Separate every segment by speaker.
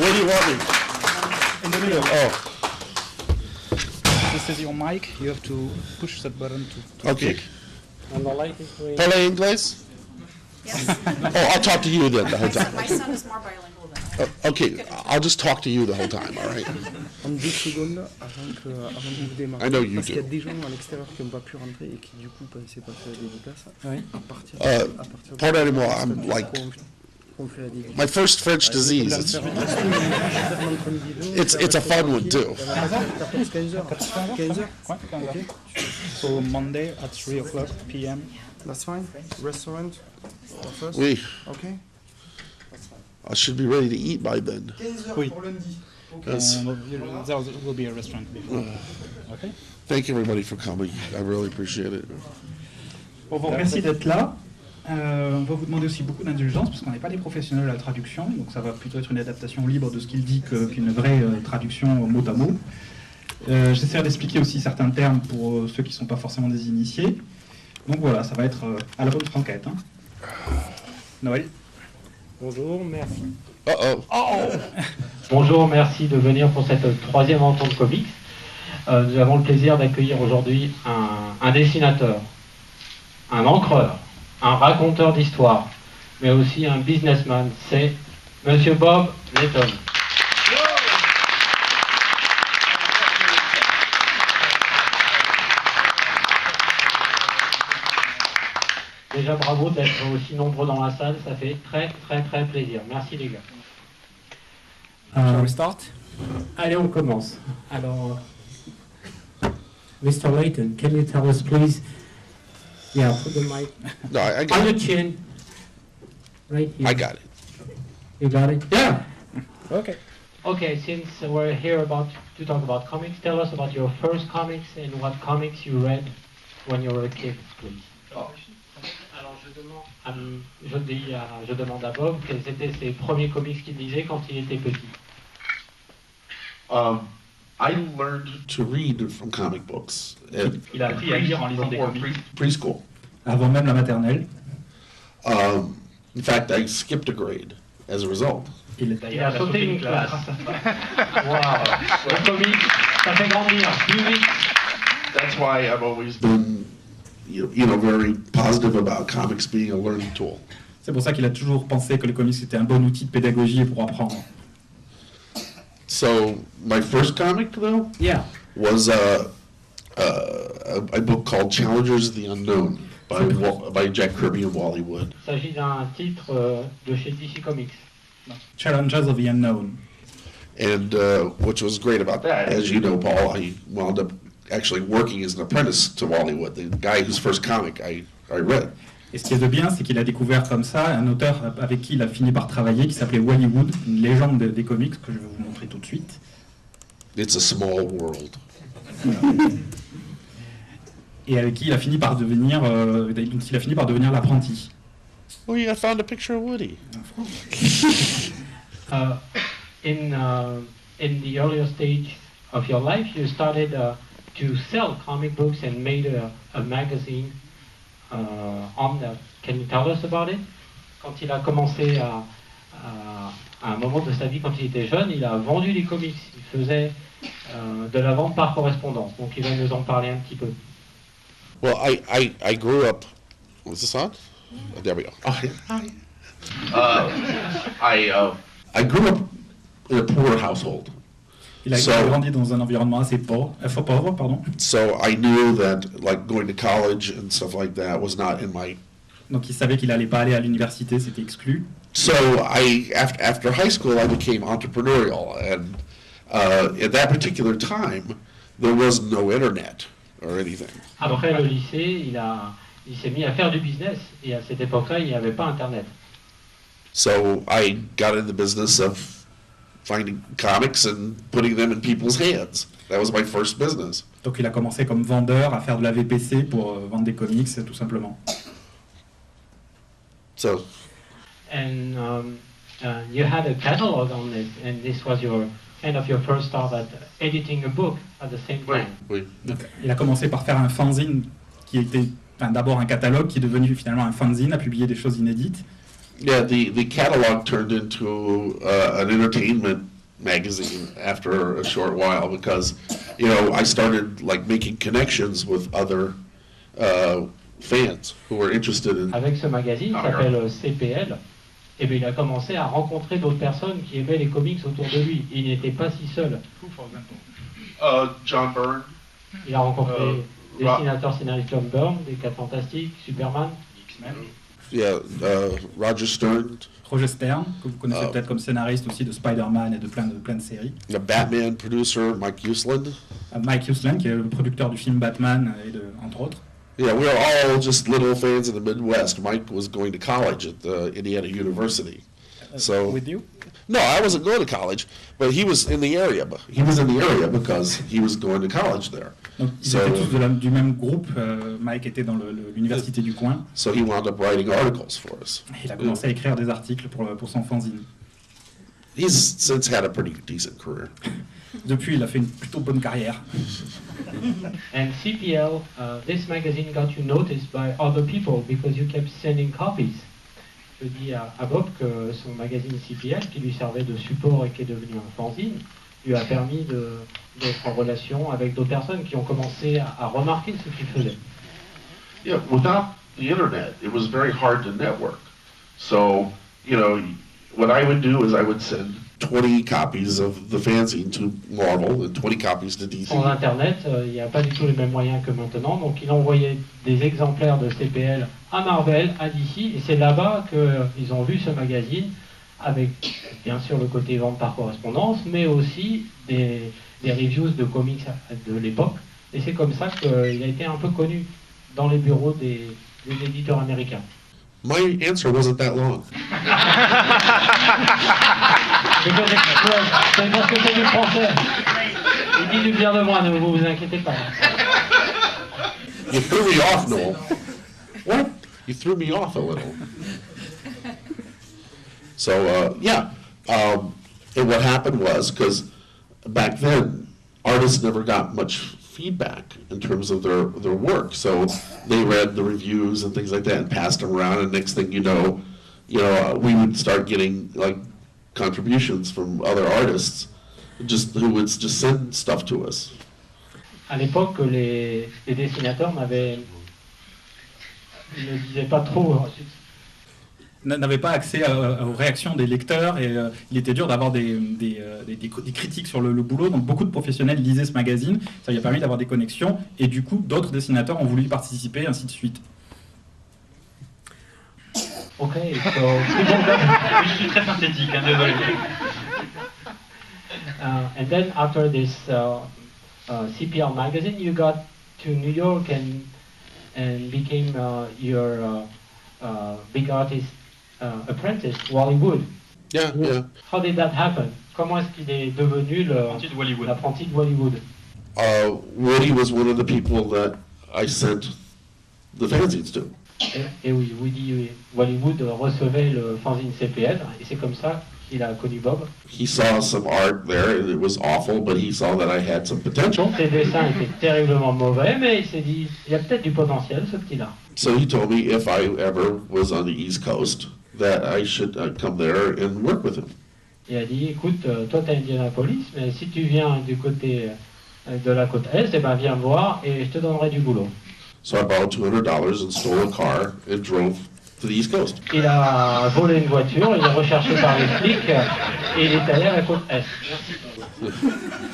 Speaker 1: Where do you want me?
Speaker 2: In the middle.
Speaker 1: Oh.
Speaker 2: This is your mic. You have to push that button to
Speaker 1: Okay.
Speaker 2: speak.
Speaker 3: And the light is green.
Speaker 1: Parle inglés?
Speaker 4: Yes.
Speaker 1: Oh, I'll talk to you then the whole time.
Speaker 4: My son is more bilingual than I am.
Speaker 1: Okay, I'll just talk to you the whole time, all right?
Speaker 3: En 2 secondes avant que vous démarriez.
Speaker 1: I know you
Speaker 3: Parce qu'il y a
Speaker 1: do.
Speaker 3: des gens à l'extérieur qui n'ont pas pu rentrer et qui du coup pensaient pas faire la dédicace.
Speaker 2: Oui.
Speaker 3: À partir
Speaker 1: Pardonnez-moi, I'm like,
Speaker 3: on fait la dédicace.
Speaker 1: my first French disease. It's a fun one too.
Speaker 3: 15 heures. 15 heures.
Speaker 2: Ouais, 15 heures. So Monday at 3 o'clock p.m.
Speaker 3: That's fine. Restaurant. First.
Speaker 1: Oui,
Speaker 3: Okay.
Speaker 1: I should be ready to eat by then.
Speaker 5: 15 heures
Speaker 2: Oui.
Speaker 5: pour lundi.
Speaker 1: Yes.
Speaker 2: There will be a restaurant before. Okay.
Speaker 1: Thank you everybody for coming. I really appreciate it.
Speaker 2: Bon, vous remercie d'être là. On va vous demander aussi beaucoup d'indulgence parce qu'on n'est pas des professionnels à la traduction, donc ça va plutôt être une adaptation libre de ce qu'il dit qu'une vraie traduction mot à mot. J'essaierai d'expliquer aussi certains termes pour ceux qui ne sont pas forcément des initiés. Donc voilà, ça va être à la bonne franquette. Hein. Noël.
Speaker 3: Bonjour, merci.
Speaker 1: Uh-oh.
Speaker 6: Bonjour, merci de venir pour cette troisième rencontre comics. Nous avons le plaisir d'accueillir aujourd'hui un dessinateur, un encreur, un raconteur d'histoire, mais aussi un businessman. C'est Monsieur Bob LAYTON. Déjà bravo d'être aussi nombreux dans la salle, ça fait très très très plaisir. Merci les gars.
Speaker 3: Shall we start?
Speaker 6: Allez, on commence. Alors, Mr. Layton, can you tell us please? Yeah, put the mic
Speaker 1: No, I
Speaker 6: on
Speaker 1: got
Speaker 6: your
Speaker 1: it.
Speaker 6: chin. Right here.
Speaker 1: I got it.
Speaker 6: You got it? Yeah.
Speaker 2: Okay.
Speaker 6: Okay, since we're here to talk about comics, tell us about your first comics and what comics you read when you were a kid, please. Alors je demande à Bob quels étaient ses premiers comics qu'il lisait quand il était petit.
Speaker 1: I learned to read from comic books at
Speaker 2: Il a appris à lire en lisant des
Speaker 1: before
Speaker 2: comics
Speaker 1: preschool.
Speaker 2: avant même la maternelle.
Speaker 1: In fact, I skipped a grade as a result.
Speaker 2: Il
Speaker 6: a sauté une classe. Wow. Le comics, ça fait grandir. Plus vite.
Speaker 1: That's why I've always been, you know, very positive about comics being a learning tool.
Speaker 2: C'est pour ça qu'il a toujours pensé que le comics était un bon outil de pédagogie pour apprendre.
Speaker 1: So my first comic, though,
Speaker 6: Yeah.
Speaker 1: was a book called Challengers of the Unknown by Jack Kirby and Wally Wood.
Speaker 6: Il s'agit d'un titre de chez DC Comics.
Speaker 2: Challenges of the Unknown.
Speaker 1: And which was great about that, as you know, Paul, I wound up actually working as an apprentice to Wally Wood, the guy whose first comic I read.
Speaker 2: Et ce qui est de bien, c'est qu'il a découvert comme ça un auteur avec qui il a fini par travailler, qui s'appelait Wally Wood, une légende des comics que je vais vous montrer tout de suite.
Speaker 1: It's a small world.
Speaker 2: Et avec qui il a fini par devenir, dont il a fini par devenir l'apprenti.
Speaker 1: Oh, yeah, I found a picture of Woody.
Speaker 6: In the earlier stage of your life, you started to sell comic books and made a magazine on that. Can you tell us about it? Quand il a commencé à un moment de sa vie, quand il était jeune, il a vendu des comics. Il faisait de la vente par correspondance. Donc il va nous en parler un petit peu.
Speaker 1: Well, I grew up. Was this on? Oh, there we go. Oh, hi. I grew up in a poor household.
Speaker 2: Il a grandi dans un environnement assez pauvre, pardon.
Speaker 1: So I knew that like going to college and stuff like that was not in my.
Speaker 2: Donc il savait qu'il n'allait pas aller à l'université, c'était exclu.
Speaker 1: So after high school, I became entrepreneurial, and at that particular time, there was no internet or anything.
Speaker 6: Après le lycée, il s'est mis à faire du business, et à cette époque-là, il n'y avait pas Internet.
Speaker 1: So I got in the business of finding comics and putting them in people's hands. That was my first business.
Speaker 2: Donc il a commencé comme vendeur à faire de la VPC pour vendre des comics, tout simplement.
Speaker 1: So.
Speaker 6: And you had a catalog on it, and this was your kind of your first start at editing a book at the same time.
Speaker 1: Oui.
Speaker 2: Donc, il a commencé par faire un fanzine qui était d'abord un catalogue qui est devenu finalement un fanzine, à publier des choses inédites.
Speaker 1: Yeah, the catalog turned into an entertainment magazine after a short while because, you know, I started like making connections with other fans who were interested in.
Speaker 6: Avec ce magazine qui s'appelle CPL, et bien il a commencé à rencontrer d'autres personnes qui aimaient les comics autour de lui. Il n'était pas si seul.
Speaker 1: John Byrne.
Speaker 6: Il a rencontré des dessinateurs scénaristes John Byrne, des 4 Fantastiques, Superman, X-Men.
Speaker 1: Yeah, Roger Stern.
Speaker 2: Roger Stern, que vous connaissez peut-être comme scénariste aussi de Spider-Man et de plein de séries.
Speaker 1: The Batman producer, Mike Usland.
Speaker 2: Mike Usland, qui est le producteur du film Batman, et entre autres.
Speaker 1: Yeah, we were all just little fans in the Midwest. Mike was going to college at Indiana University. So
Speaker 3: With you?
Speaker 1: No, I wasn't going to college, but he was in the area. He was in the area because he was going to college there.
Speaker 2: Donc, ils étaient tous du même groupe. Mike était dans l'université du coin.
Speaker 1: So he wound up writing articles for us.
Speaker 2: Il a commencé à écrire des articles pour son fanzine.
Speaker 1: He's since had a pretty decent career.
Speaker 2: Depuis, il a fait une plutôt bonne carrière.
Speaker 6: And CPL, this magazine got you noticed by other people because you kept sending copies. Je dis à Bob que son magazine CPL, qui lui servait de support et qui est devenu un fanzine, lui a permis d'être en relation avec d'autres personnes qui ont commencé à remarquer ce qu'il faisait.
Speaker 1: Yeah, without the internet, it was very hard to network. So, you know, what I would do is I would send 20 copies of the fanzine to Marvel and 20 copies to DC.
Speaker 6: Sans Internet, il n'y a pas du tout les mêmes moyens que maintenant, donc il envoyait des exemplaires de CPL à Marvel, à DC, et c'est là-bas qu'ils ont vu ce magazine, avec bien sûr le côté vente par correspondance, mais aussi des reviews de comics de l'époque, et c'est comme ça qu'il a été un peu connu dans les bureaux des éditeurs américains.
Speaker 1: My answer wasn't that long.
Speaker 6: C'est parce que c'est du français. Il dit du bien de moi, ne vous inquiétez pas.
Speaker 1: You threw me off, Noel. What? You threw me off a little. So, and what happened was, because back then, artists never got much feedback in terms of their work. So they read the reviews and things like that and passed them around, and next thing you know, we would start getting like contributions from other artists who would just send stuff to us.
Speaker 6: À l'époque, les dessinateurs ne disaient pas trop.
Speaker 2: N'avait pas accès aux réactions des lecteurs et il était dur d'avoir des critiques sur le boulot. Donc beaucoup de professionnels lisaient ce magazine, ça lui a permis d'avoir des connexions et du coup d'autres dessinateurs ont voulu y participer, ainsi de suite.
Speaker 6: Ok,
Speaker 5: je suis très synthétique, hein, désolé.
Speaker 6: And then after this CPL magazine, you got to New York and became your big artist apprentice, Wally Wood.
Speaker 1: Yeah.
Speaker 6: How did that happen? Comment est-ce qu'il est devenu l'apprenti de Wally Wood?
Speaker 1: Woody was one of the people that I sent the fanzines to.
Speaker 6: Et oui, Wally Wood recevait le fanzine CPL et c'est comme ça qu'il a connu Bob.
Speaker 1: He saw some art there and it was awful, but he saw that I had some potential.
Speaker 6: Ses dessins étaient terriblement mauvais, mais il s'est dit, il y a peut-être du potentiel, ce petit-là.
Speaker 1: So he told me if I ever was on the East Coast, that I should come there and work with him.
Speaker 6: Il a dit, écoute, toi t'es à Indianapolis, mais si tu viens du côté de la côte Est, eh ben viens me voir et je te donnerai du boulot.
Speaker 1: So I borrowed $200 and stole a car and drove to the East Coast.
Speaker 6: Il a volé une voiture, il est recherché par les flics et il est allé à la côte Est.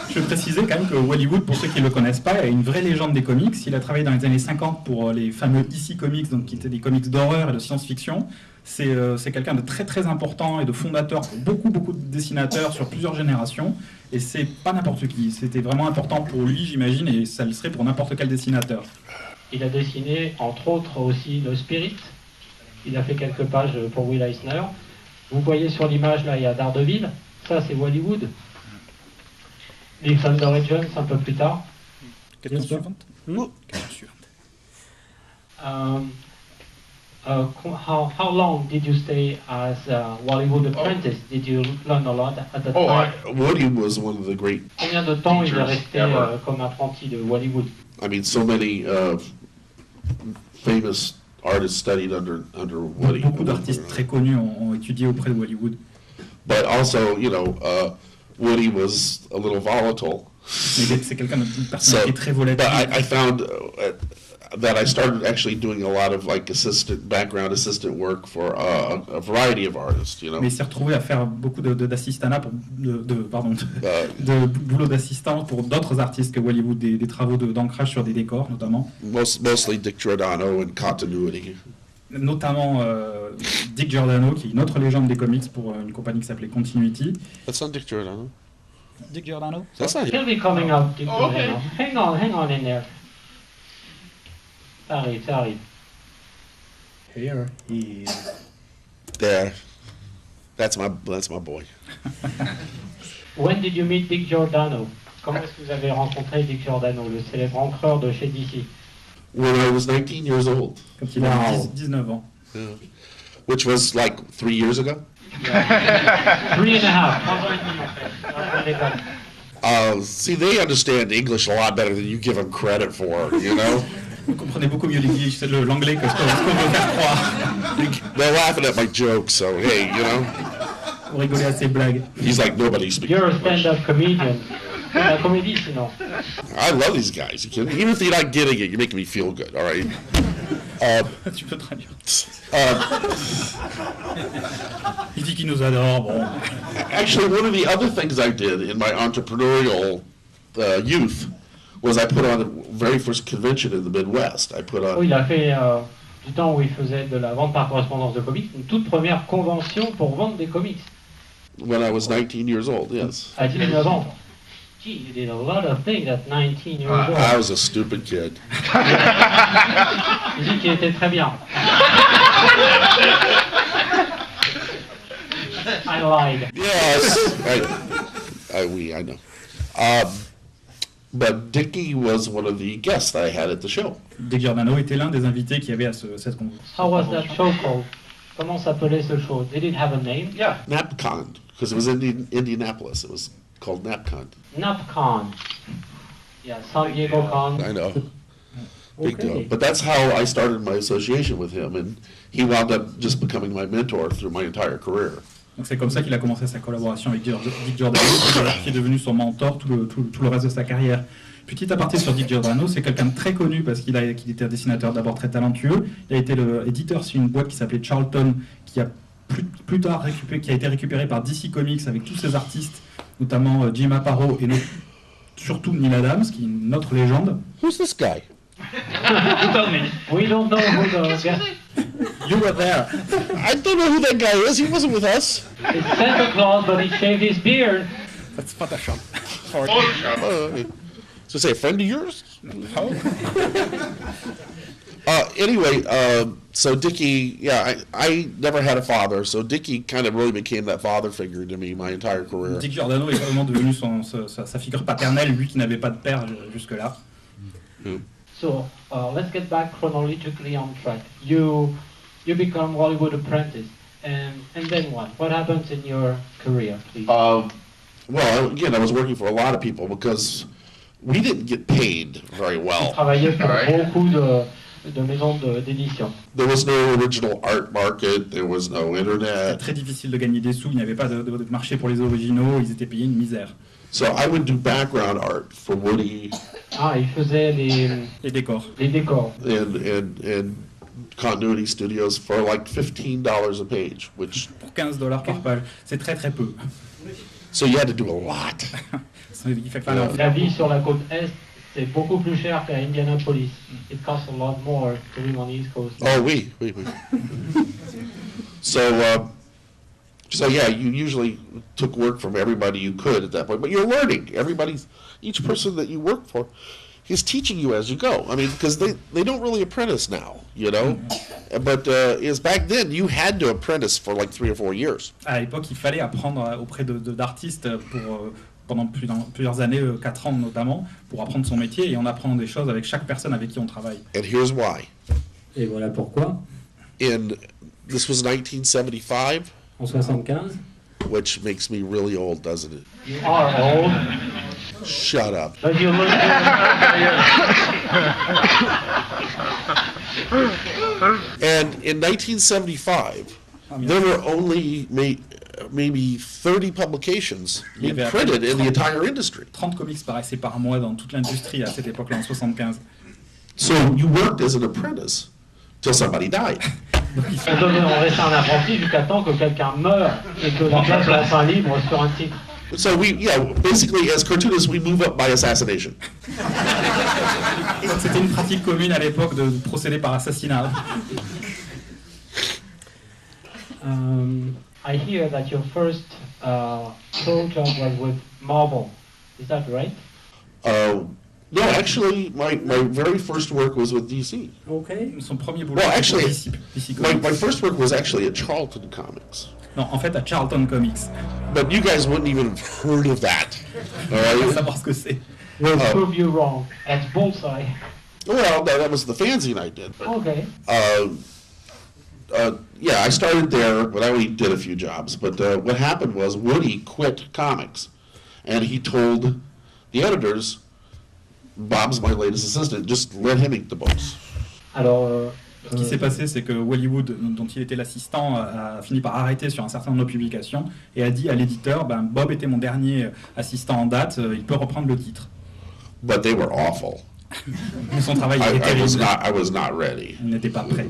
Speaker 2: Je veux préciser quand même que Wally Wood, pour ceux qui ne le connaissent pas, est une vraie légende des comics. Il a travaillé dans les années 50 pour les fameux EC Comics, donc qui étaient des comics d'horreur et de science-fiction. C'est quelqu'un de très très important et de fondateur pour beaucoup de dessinateurs sur plusieurs générations. Et c'est pas n'importe qui. C'était vraiment important pour lui, j'imagine, et ça le serait pour n'importe quel dessinateur.
Speaker 6: Il a dessiné, entre autres, aussi le Spirit. Il a fait quelques pages pour Will Eisner. Vous voyez sur l'image, là, il y a Daredevil. Ça, c'est Wally Wood. Les Thunder Agents, un peu plus tard.
Speaker 2: Question suivante. Question suivante.
Speaker 6: How long did you stay as a Wally Wood apprentice? Did you learn a lot at that time?
Speaker 1: Woody was one of the great.
Speaker 6: Combien de temps il est resté comme apprenti de Wally Wood?
Speaker 1: I mean, so many famous artists studied under Woody.
Speaker 2: Beaucoup d'artistes très connus ont étudié auprès de Wally Wood.
Speaker 1: But also, Woody was a little volatile.
Speaker 2: Mais c'est quelqu'un d'une personnalité très volatile.
Speaker 1: But I found that I started actually doing a lot of background assistant work for a variety of artists,
Speaker 2: Mais il s'est retrouvé à faire beaucoup d'assistanat de boulot d'assistant pour d'autres artistes que Wally Wood, des travaux d'ancrage sur des décors notamment.
Speaker 1: Mostly Dick Giordano and continuity.
Speaker 2: Notamment Dick Giordano, qui est une autre légende des comics pour une compagnie qui s'appelait Continuity.
Speaker 1: That's not Dick Giordano.
Speaker 2: Dick Giordano?
Speaker 1: That's not
Speaker 6: He'll be coming up, Dick Giordano. Hang on in there. Ça arrive.
Speaker 2: Here he is.
Speaker 1: There. That's my boy.
Speaker 6: When did you meet Dick Giordano? Comment est-ce que vous avez rencontré Dick Giordano, le célèbre encreur de chez DC?
Speaker 1: When I was 19 years old.
Speaker 2: Quand il avait 19 ans.
Speaker 1: Yeah. Which was like 3 years ago.
Speaker 6: 3,5.
Speaker 1: See, they understand English a lot better than you give them credit for,
Speaker 2: Vous comprenez beaucoup mieux l'anglais que ce qu'on veut faire croire.
Speaker 1: They're laughing at my jokes, so hey,
Speaker 2: Vous rigolez à ces blagues.
Speaker 1: He's like, nobody speaks
Speaker 6: You're a
Speaker 1: English.
Speaker 6: stand-up comedian. La comédie, sinon.
Speaker 1: I love these guys. Even if you're not getting it, you're making me feel good, all right?
Speaker 2: Tu peux traduire. Il dit qu'il nous adore, bon.
Speaker 1: Actually, one of the other things I did in my entrepreneurial youth was I put on the very first convention in the Midwest.
Speaker 6: Il a fait du temps où il faisait de la vente par correspondance de comics, une toute première convention pour vendre des comics.
Speaker 1: When I was 19 years old, yes.
Speaker 6: À 19 ans. Gee, you did a lot of things at 19 years old.
Speaker 1: I was a stupid kid.
Speaker 6: Il dit qu'il était très bien. I lied.
Speaker 1: Yes, I know. But Dickie was one of the guests I had at the show.
Speaker 2: Dick Giordano était l'un des invités qu'il y avait à cette convention.
Speaker 6: How was that show called? Comment s'appelait ce show? Did it have a name?
Speaker 1: Yeah, NapCon, because it was in Indianapolis. It was called NapCon.
Speaker 6: NapCon. Yeah, San Diego Con.
Speaker 1: I know. Big deal. But that's how I started my association with him, and he wound up just becoming my mentor through my entire career.
Speaker 2: Donc c'est comme ça qu'il a commencé sa collaboration avec Dick Giordano, qui est devenu son mentor tout le reste de sa carrière. Petit aparté sur Dick Giordano, c'est quelqu'un de très connu parce qu'il était un dessinateur d'abord très talentueux. Il a été l'éditeur sur une boîte qui s'appelait Charlton, qui a plus tard qui a été récupéré par DC Comics avec tous ses artistes, notamment Jim Aparo et surtout Neil Adams, qui est une autre légende.
Speaker 1: Who's this guy?
Speaker 5: You told me.
Speaker 6: We don't know who the guy.
Speaker 2: You were there.
Speaker 1: I don't know who that guy is. He wasn't with us.
Speaker 6: It's Santa Claus, but he shaved his beard.
Speaker 2: That's Photoshop.
Speaker 1: So say a friend of yours? Anyway, so Dickie, yeah, I never had a father, so Dickie kind of really became that father figure to me my entire career.
Speaker 2: Dick Giordano est vraiment devenu sa figure paternelle, lui qui n'avait pas de père jusque-là.
Speaker 6: So let's get back chronologically on track. You become Hollywood apprentice, and then what? What happens in your career, please?
Speaker 1: Well, again, I was working for a lot of people because we didn't get paid very
Speaker 6: Il
Speaker 1: well.
Speaker 6: travaillait pour beaucoup de maisons d'édition.
Speaker 1: There was no original art market. There was no
Speaker 2: C'était
Speaker 1: internet.
Speaker 2: très difficile de gagner des sous, il n'y avait pas de marché pour les originaux, ils étaient payés une misère.
Speaker 1: So I would do background art for Woody
Speaker 6: Ah, il faisait
Speaker 2: Les décors.
Speaker 6: les décors.
Speaker 1: and Continuity Studios for like $15 a page, which
Speaker 2: Pour $15 par page, c'est très très peu.
Speaker 1: so you had to do a lot.
Speaker 2: Il fait falloir
Speaker 6: La
Speaker 2: faire
Speaker 6: vie sur la côte Est, c'est beaucoup plus cher qu'à Indianapolis. It costs a lot more to live on the East Coast.
Speaker 1: Oh, oui. So yeah, you usually took work from everybody you could at that point, but you're learning. Each person that you work for is teaching you as you go. I mean, because they don't really apprentice now, you know? But is back then, you had to apprentice for like 3 or 4 years.
Speaker 2: À l'époque, il fallait apprendre auprès d'artistes pendant plusieurs années, 4 ans notamment, pour apprendre son métier, et on apprend des choses avec chaque personne avec qui on travaille.
Speaker 1: And here's why.
Speaker 6: Et voilà pourquoi,
Speaker 1: This was 1975,
Speaker 6: en 75,
Speaker 1: which makes me really old, doesn't it?
Speaker 6: you are old,
Speaker 1: Shut up.
Speaker 6: but you look
Speaker 1: And in 1975, there were only maybe 30 publications being printed in the entire industry.
Speaker 2: 30 comics paraissaient par mois dans toute l'industrie à cette époque-là, en 75.
Speaker 1: So you worked as an apprentice till somebody died.
Speaker 6: on reste un apprenti jusqu'à temps que quelqu'un meure et que la place soit enfin libre sur un titre.
Speaker 1: So basically, as cartoonists, we move up by assassination.
Speaker 2: Donc c'était une pratique commune à l'époque de procéder par assassinat.
Speaker 6: I hear that your first show job was with Marvel. Is that right?
Speaker 1: No, actually, my very first work was with DC.
Speaker 6: Okay.
Speaker 2: Son premier boulot
Speaker 1: Well,
Speaker 2: c'était pour
Speaker 1: actually,
Speaker 2: DC
Speaker 1: my
Speaker 2: Comics.
Speaker 1: first work was actually at Charlton Comics.
Speaker 2: Non, en fait à Charlton Comics.
Speaker 1: But you guys wouldn't even have heard of that. All
Speaker 2: Faut
Speaker 1: right?
Speaker 2: savoir ce que c'est.
Speaker 6: We'll prove you wrong. That's Bullseye.
Speaker 1: Well, that was the fanzine I did. But,
Speaker 6: Okay.
Speaker 1: yeah, I started there, but I only did a few jobs. But what happened was Woody quit comics, and he told the editors, Bob's my latest assistant, just let him ink the books.
Speaker 6: Alors,
Speaker 2: Ce qui s'est passé, c'est que Hollywood, dont il était l'assistant, a fini par arrêter sur un certain nombre de publications et a dit à l'éditeur, Bob était mon dernier assistant en date, il peut reprendre le titre.
Speaker 1: But they were awful.
Speaker 2: Mais son travail était
Speaker 1: I
Speaker 2: terrible.
Speaker 1: was not ready.
Speaker 2: Il n'était pas prêt.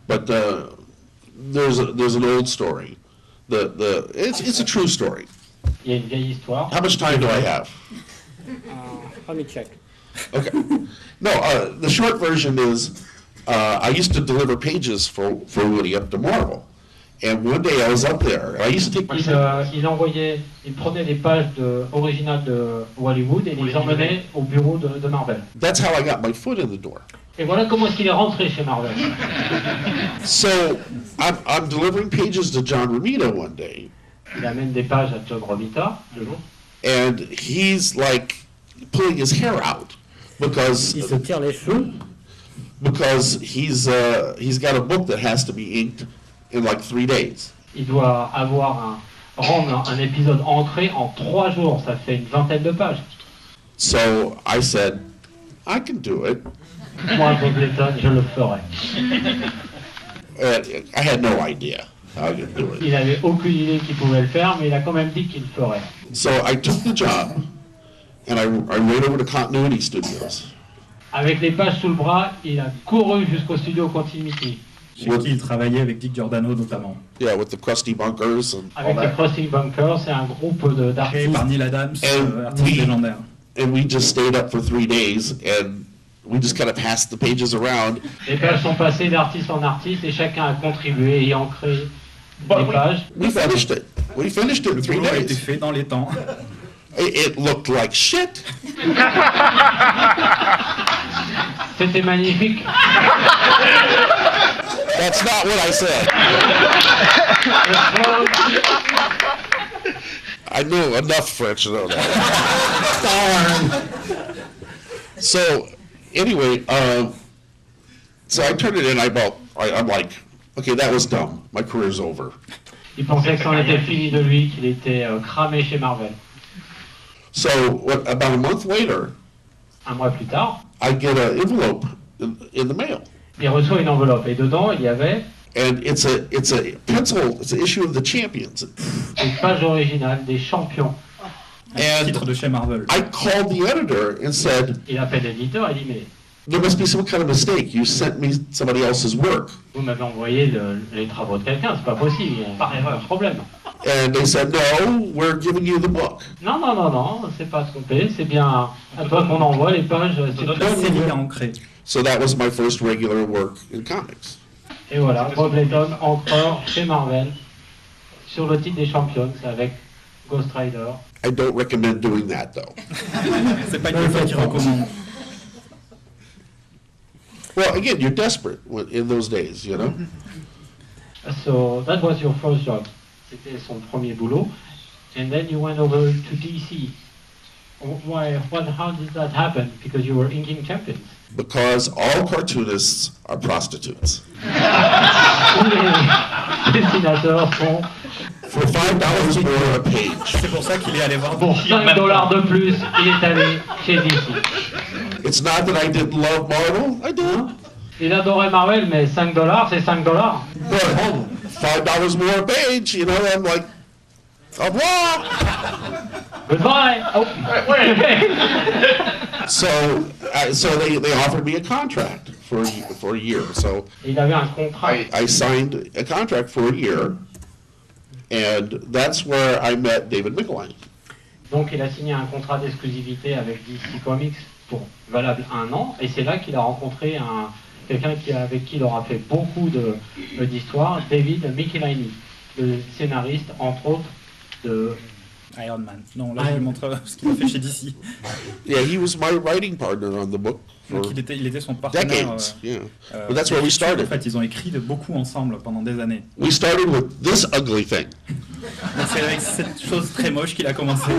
Speaker 1: But there's an old story. It's a true story.
Speaker 6: il y a une vieille histoire.
Speaker 1: How much time do I have?
Speaker 6: Let me check.
Speaker 1: Okay. No, the short version is I used to deliver pages for Woody up to Marvel. And one day I was up there, and I used to take my...
Speaker 6: Il prenait des pages originales de Hollywood et les emmenait au bureau de Marvel.
Speaker 1: That's how I got my foot in the door.
Speaker 6: Et voilà comment est-ce qu'il est rentré chez Marvel.
Speaker 1: So I'm delivering pages to John Romita one day,
Speaker 6: Il amène des pages à John Romita, le jour.
Speaker 1: and he's like pulling his hair out because
Speaker 6: Il se tire les cheveux.
Speaker 1: he's got a book that has to be inked in like 3 days.
Speaker 6: Il doit rendre un épisode ancré en 3 jours. Ça fait une 20aine de pages.
Speaker 1: So I said, I can do it.
Speaker 6: Moi, Bob LAYTON, je le ferai.
Speaker 1: I had no idea how I could do it.
Speaker 6: Il n'avait aucune idée qu'il pouvait le faire, mais il a quand même dit qu'il le ferait.
Speaker 1: So I took the job, and I ran over to Continuity Studios.
Speaker 6: Avec les pages sous le bras, il a couru jusqu'au studio Continuity.
Speaker 2: Chez qui il travaillait avec Dick Giordano notamment.
Speaker 1: Yeah, with the Krusty Bunkers.
Speaker 6: Avec les Crossing Bunkers, c'est un groupe
Speaker 2: Créé
Speaker 6: d'artistes.
Speaker 2: par Neil Adams,
Speaker 1: And
Speaker 2: artiste légendaire.
Speaker 1: And we just stayed up for 3 days, and we just kind of passed the pages around.
Speaker 6: Les pages sont passées d'artiste en artiste et chacun a contribué et ancré des pages.
Speaker 1: We finished it. We finished it in
Speaker 2: Le
Speaker 1: 3
Speaker 2: boulot a été
Speaker 1: days.
Speaker 2: fait dans les temps.
Speaker 1: It looked like shit.
Speaker 6: C'était magnifique.
Speaker 1: That's not what I said. I know enough French to know that. So, anyway, so I turned it in. I'm like, okay, that was dumb. My career's over.
Speaker 6: Il pensait que c'en était fini de lui, qu'il était cramé chez Marvel.
Speaker 1: So, about a month later,
Speaker 6: Un mois plus tard,
Speaker 1: I get an envelope in the mail.
Speaker 6: il reçoit une enveloppe et dedans il y avait
Speaker 1: And it's a pencil. It's an issue of the Champions.
Speaker 6: une page originale des champions.
Speaker 2: Un titre de chez Marvel.
Speaker 1: I called the editor and said,
Speaker 6: Il appelle l'éditeur et dit mais
Speaker 1: There must be some kind of mistake. You sent me somebody else's work.
Speaker 6: Vous m'avez envoyé les travaux de quelqu'un, c'est pas possible, il y a
Speaker 5: Par erreur.
Speaker 6: un problème.
Speaker 1: And they said, no, we're giving you the book.
Speaker 6: Non, non, non, non, c'est pas trompé, c'est bien à toi qu'on envoie les pages, c'est
Speaker 2: La
Speaker 6: très
Speaker 2: série
Speaker 6: nouveau.
Speaker 2: à ancrer.
Speaker 1: So that was my first regular work in comics.
Speaker 6: Et voilà, Bob LAYTON, encore chez Marvel, sur le titre des Champions, avec Ghost Rider.
Speaker 1: I don't recommend doing that, though.
Speaker 2: C'est pas une fois qu'il recommande.
Speaker 1: Well, again, you're desperate in those days, you know?
Speaker 6: So that was your first job. C'était son premier boulot. And then you went over to DC. How did that happen? Because you were inking champions.
Speaker 1: Because all cartoonists are prostitutes.
Speaker 6: Tous les dessinateurs sont
Speaker 1: For $5 more a page.
Speaker 2: C'est pour ça qu'il est allé voir
Speaker 6: pour $5 de plus, il est allé chez DC.
Speaker 1: It's not that I didn't love Marvel, I did.
Speaker 6: Il adorait Marvel, mais $5, c'est $5.
Speaker 1: But $5 more a page, you know, I'm like, au revoir.
Speaker 6: Goodbye. Oh.
Speaker 1: So they offered me a contract for a year. So
Speaker 6: Il avait un contrat.
Speaker 1: I signed a contract for a year, and that's where I met David Michelini.
Speaker 6: Donc il a signé un contrat d'exclusivité avec DC Comics pour valable 1 an, et c'est là qu'il a rencontré quelqu'un avec qui il aura fait beaucoup d'histoires, David Michelini, le scénariste entre autres de
Speaker 2: Iron Man. Non, là je lui montre ce qu'il a fait chez DC.
Speaker 1: Yeah, he was my writing partner on the book for
Speaker 2: Donc il était son partenaire.
Speaker 1: decades. Yeah, but that's where we
Speaker 2: En
Speaker 1: started.
Speaker 2: fait, ils ont écrit beaucoup ensemble pendant des années.
Speaker 1: We started with this ugly thing.
Speaker 2: Donc c'est avec cette chose très moche qu'il a commencé.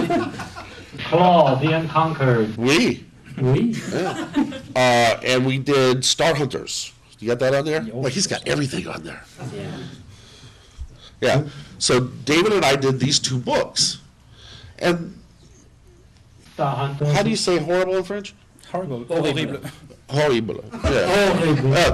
Speaker 6: Claw, The Unconquered.
Speaker 1: We.
Speaker 6: Oui.
Speaker 1: Yeah. And we did Star Hunters. You got that on there?
Speaker 2: Yeah.
Speaker 1: Well, he's got everything on there. Yeah. So David and I did these 2 books. And
Speaker 6: Star Hunter.
Speaker 1: how do you say horrible in French?
Speaker 2: Horrible. Horrible.
Speaker 1: Horrible. Yeah.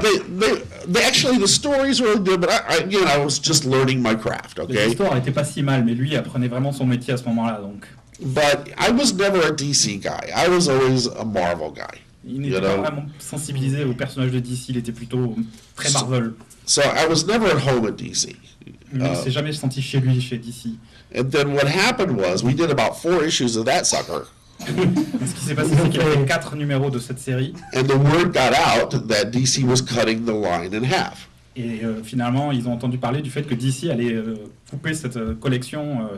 Speaker 1: They actually, the stories were good, but I was just learning my craft, okay?
Speaker 2: L'histoire était pas si mal, mais lui apprenait vraiment son métier à ce moment-là, donc.
Speaker 1: But I was never a DC guy. I was always a Marvel guy.
Speaker 2: Il n'était pas vraiment sensibilisé au personnage de DC, il était plutôt très Marvel.
Speaker 1: So I was never at home at DC.
Speaker 2: Il ne s'est jamais senti chez lui, chez DC.
Speaker 1: And then what happened was we did about 4 issues of that sucker.
Speaker 2: Ce qui s'est passé, c'est qu'il y avait 4 numéros de cette série.
Speaker 1: And the word got out that DC was cutting the line in half.
Speaker 2: Et finalement, ils ont entendu parler du fait que DC allait couper cette collection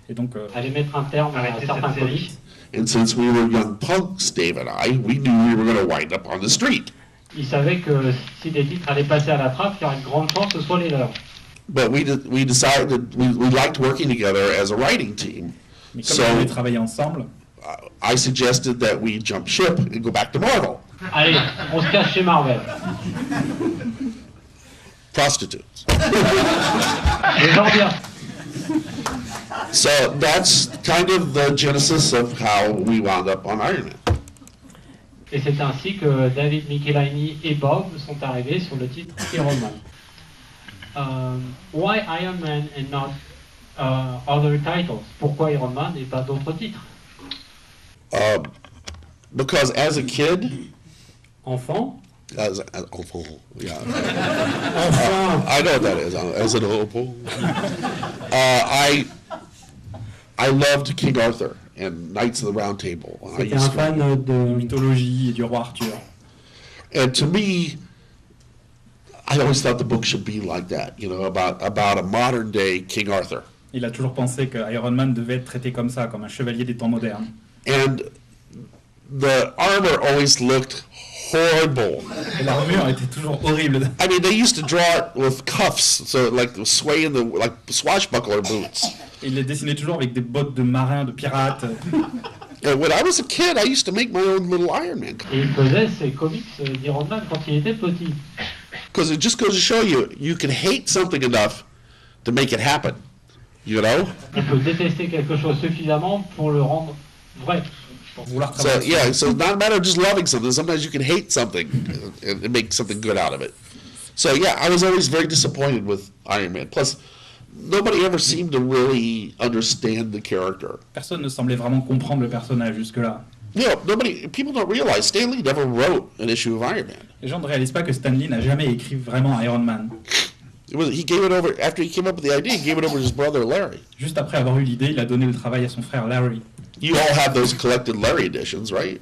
Speaker 2: et donc
Speaker 6: Allez mettre un terme à
Speaker 5: Arrêtez
Speaker 6: certains
Speaker 5: cette série.
Speaker 6: comics.
Speaker 1: And since we were young punks, Dave and I, we knew we were going to wind up on the street.
Speaker 6: Il savait que si des titres allaient passer à la trappe, il y aurait une grande chance que ce soit les leurs.
Speaker 1: But we decided we liked working together as a writing team.
Speaker 2: mais comme
Speaker 1: So
Speaker 2: ils avaient travaillé ensemble,
Speaker 1: I suggested that we jump ship and go back to Marvel.
Speaker 6: Allez, on se cache chez Marvel.
Speaker 1: Prostitutes.
Speaker 6: Les gens bien.
Speaker 1: So that's kind of the genesis of how we wound up on Iron Man.
Speaker 6: Et c'est ainsi que David Michelini et Bob sont arrivés sur le titre Iron Man. Why Iron Man and not other titles? Pourquoi Iron Man et pas d'autres titres?
Speaker 1: Because as a kid,
Speaker 6: Enfant?
Speaker 1: yeah. I know what that is. As an hopo. I loved King Arthur and Knights of the Round Table.
Speaker 6: C'était un fan
Speaker 2: de mythologie et du roi Arthur.
Speaker 1: And to me, I always thought the book should be like that, you know, about a modern day King Arthur.
Speaker 2: Il a toujours pensé que Iron Man devait être traité comme ça, comme un chevalier des temps modernes.
Speaker 1: And the armor always looked horrible.
Speaker 2: Et l'armure était toujours horrible.
Speaker 1: I mean, they used to draw it with cuffs, so like swaying like swashbuckler boots.
Speaker 2: Il les dessinait toujours avec des bottes de marins, de pirates.
Speaker 1: And when I was a kid, I used to make my own little Iron Man.
Speaker 6: Et il faisait ses comics d'Iron Man quand il était petit.
Speaker 1: Because it just goes to show you, you can hate something enough to make it happen. You know?
Speaker 6: On peut détester quelque chose suffisamment pour le rendre vrai.
Speaker 2: Pour vouloir
Speaker 1: So
Speaker 2: travailler.
Speaker 1: yeah, so it's not a matter of just loving something. Sometimes you can hate something and make something good out of it. So yeah, I was always very disappointed with Iron Man. Plus, nobody ever seemed to really understand the character.
Speaker 2: Personne ne semblait vraiment comprendre le personnage jusque-là.
Speaker 1: People don't realize Stan Lee never wrote an issue of Iron Man.
Speaker 2: Les gens ne réalisent pas que Stan Lee n'a jamais écrit vraiment Iron Man.
Speaker 1: He gave it over, after he came up with the idea, he gave it over to his brother Larry.
Speaker 2: Juste après avoir eu l'idée, il a donné le travail à son frère Larry.
Speaker 1: You all have those collected Larry editions, right?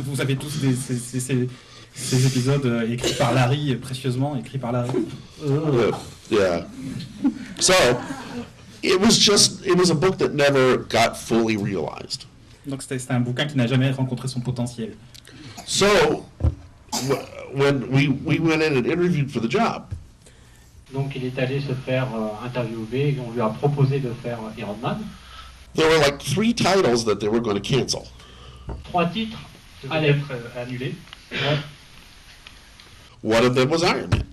Speaker 2: Vous avez tous ces épisodes écrits par Larry, précieusement écrits par Larry.
Speaker 1: Yeah. So, it was a book that never got fully realized.
Speaker 2: Donc c'était un bouquin qui n'a jamais rencontré son potentiel.
Speaker 1: So, when we went in and interviewed for the job,
Speaker 6: Donc il est allé se faire interviewer et on lui a proposé de faire Iron Man.
Speaker 1: there were like 3 titles that they were going to cancel.
Speaker 6: 3 titres allaient être annulés. Ouais.
Speaker 1: One of them was Iron Man.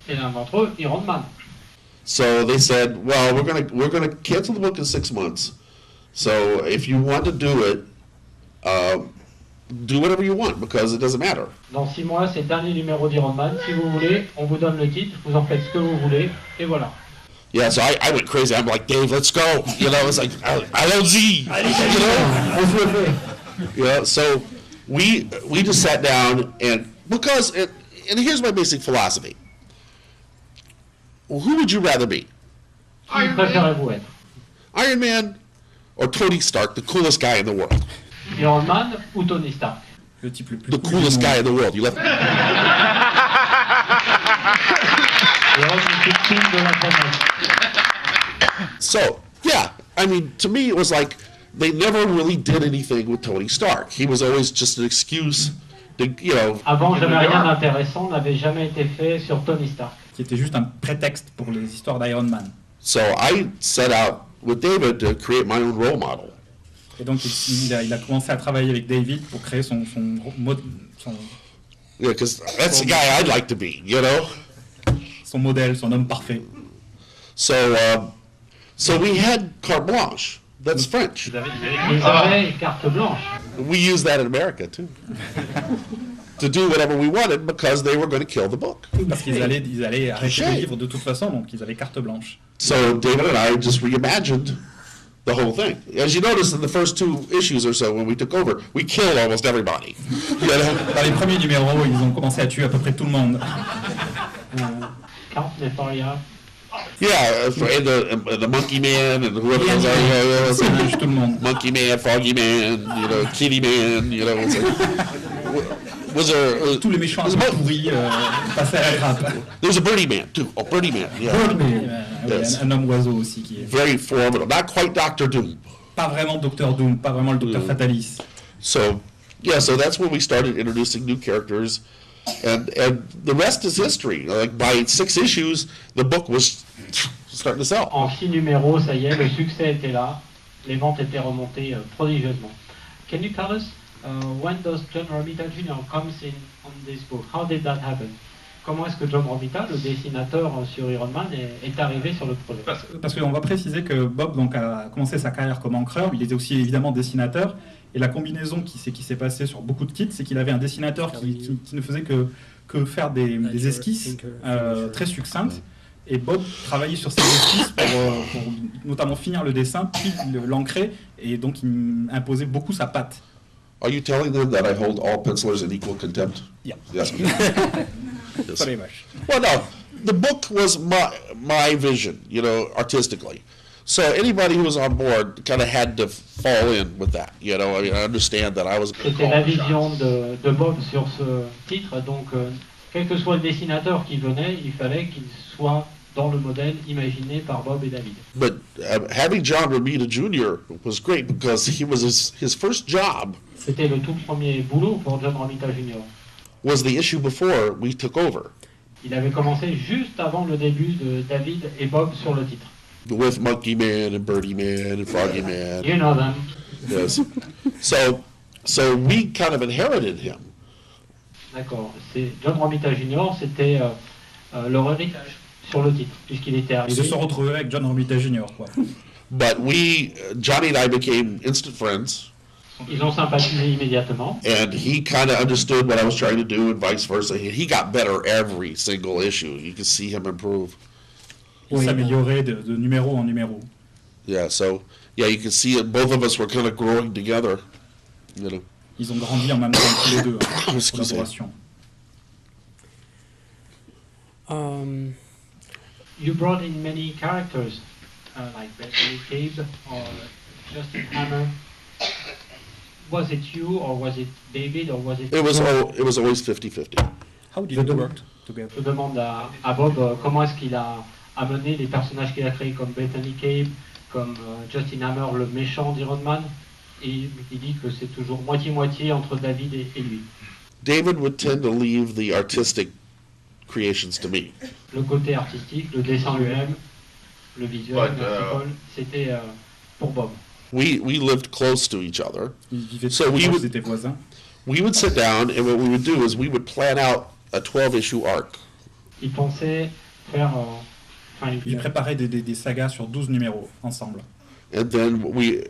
Speaker 6: Et l'un d'entre eux, Iron Man.
Speaker 1: So they said, well, we're gonna cancel the book in 6 months. So if you want to do it, do whatever you want because it doesn't matter.
Speaker 6: Dans 6 mois, c'est le dernier numéro d'Iron Man. Si vous voulez, on vous donne le titre, vous en faites ce que vous voulez, et voilà.
Speaker 1: Yeah, so I went crazy. I'm like, Dave, let's go. You know, it's like LLZ. You know? Yeah. So we just sat down and and here's my basic philosophy. Well, who would you rather be?
Speaker 6: Qui préférez-vous être?
Speaker 1: Iron Man or Tony Stark, the coolest guy in the world?
Speaker 6: Iron Man ou Tony Stark?
Speaker 2: Le type le plus
Speaker 1: The
Speaker 2: cool
Speaker 1: coolest
Speaker 2: du
Speaker 1: guy
Speaker 2: monde.
Speaker 1: in the world. You left.
Speaker 6: L'héros le plus cool de la planète.
Speaker 1: So, yeah, I mean, to me, it was like they never really did anything with Tony Stark. He was always just an excuse to, you know.
Speaker 6: Avant, jamais rien d'intéressant n'avait jamais été fait sur Tony Stark.
Speaker 2: Qui était juste un prétexte pour les histoires d'Iron Man.
Speaker 1: So I set out with David to create my own role model.
Speaker 2: Et donc il a commencé à travailler avec David pour créer son
Speaker 1: Yeah, because that's the guy I'd like to be, you know.
Speaker 2: modèle, son homme parfait.
Speaker 1: So we had carte blanche. That's French.
Speaker 6: Ils avaient carte blanche.
Speaker 1: We use that in America too. To do whatever we wanted because they were going to kill the book.
Speaker 2: Parce qu'ils allaient arrêter le livre de toute façon, donc ils avaient carte blanche.
Speaker 1: So David and I just reimagined the whole thing. As you notice in the first 2 issues or so when we took over, we killed almost everybody. You know?
Speaker 2: Dans les premiers numéros, ils ont commencé à tuer à peu près tout le monde.
Speaker 6: Count Nefaria.
Speaker 1: Yeah, and the Monkey Man and whoever else are,
Speaker 2: Tout le monde.
Speaker 1: Monkey Man, Froggy Man, you know, Kitty Man, you know. It's like, was there?
Speaker 2: Tous les méchants pourris passaient à la grappe.
Speaker 1: There's a Birdie Man too. Oh, Birdie Man. Yeah. Yes.
Speaker 2: Un homme oiseau aussi qui est
Speaker 1: Very formidable. Not quite Doctor Doom.
Speaker 2: pas vraiment Docteur Doom, pas vraiment le Docteur Fatalis.
Speaker 1: So, yeah, so that's when we started introducing new characters, and the rest is history. Like by 6 issues, the book was starting to sell.
Speaker 6: En 6 numéros, ça y est, le succès était là. Les ventes étaient remontées prodigieusement. Can you tell us when does John Romita Jr. comes in on this book? How did that happen? Comment est-ce que John Romita, le dessinateur sur Iron Man, est arrivé sur le projet?
Speaker 2: Parce qu'on va préciser que Bob donc, a commencé sa carrière comme encreur, il était aussi évidemment dessinateur, et la combinaison qui s'est passée sur beaucoup de titres, c'est qu'il avait un dessinateur qui ne faisait que faire des esquisses très succinctes, et Bob travaillait sur ces esquisses pour notamment finir le dessin, puis l'ancrer, et donc il imposait beaucoup sa patte.
Speaker 1: Are you telling them that I hold all pencilers in equal contempt?
Speaker 2: Yeah.
Speaker 1: Yes. Yes.
Speaker 2: Pretty much.
Speaker 1: Well, no, the book was my vision, you know, artistically. So anybody who was on board kind of had to fall in with that, you know. I mean, I understand that I was.
Speaker 6: C'était la vision de Bob sur ce titre, donc quel que soit le dessinateur qui venait, il fallait qu'il soit dans le modèle imaginé par Bob et David.
Speaker 1: But having John Romita Jr. was great because he was his first job.
Speaker 6: C'était le tout premier boulot pour John Romita Jr.
Speaker 1: Was the issue before we took over.
Speaker 6: Il avait commencé juste avant le début de David et Bob sur le titre.
Speaker 1: With Monkey Man and Birdie Man and Froggy Man.
Speaker 6: You know them.
Speaker 1: Yes. So we kind of inherited him.
Speaker 6: D'accord. C'est John Romita Jr. C'était leur héritage sur le titre, puisqu'il était
Speaker 2: Ils
Speaker 6: arrivé.
Speaker 2: se sont retrouvés avec John Romita Jr. quoi.
Speaker 1: But Johnny and I became instant friends.
Speaker 6: Ils ont sympathisé immédiatement.
Speaker 1: And he kind of understood what I was trying to do and vice versa. He got better every single issue. You could see him improve.
Speaker 2: Il s'améliorait de numéro en numéro.
Speaker 1: Yeah, so, yeah, you can see it. Both of us were kind of growing together, you know.
Speaker 2: Ils ont grandi en même temps tous les deux, en
Speaker 1: Excusez.
Speaker 2: collaboration.
Speaker 6: You brought in many characters, like Bethany Cabe or Justin Hammer. Was it you, or was it David, or was it...
Speaker 1: It was always 50-50.
Speaker 2: How did you work together?
Speaker 6: Je demande à Bob comment est-ce qu'il a amené les personnages qu'il a créés comme Bethany Cabe, comme Justin Hammer, le méchant d'Iron Man, et il dit que c'est toujours moitié-moitié entre David et lui.
Speaker 1: David would tend to leave the artistic creations to me.
Speaker 6: Le côté artistique, le dessin lui-même, le visuel, c'était pour Bob.
Speaker 1: We lived close to each other.
Speaker 2: Ils vivaient
Speaker 1: So
Speaker 2: tous
Speaker 1: we
Speaker 2: les deux,
Speaker 1: would-
Speaker 2: ils étaient voisins.
Speaker 1: We would sit down, and what we would do is we would plan out a 12-issue arc.
Speaker 6: Il pensait faire...
Speaker 2: Ils préparaient des sagas sur 12 numéros ensemble.
Speaker 1: And then we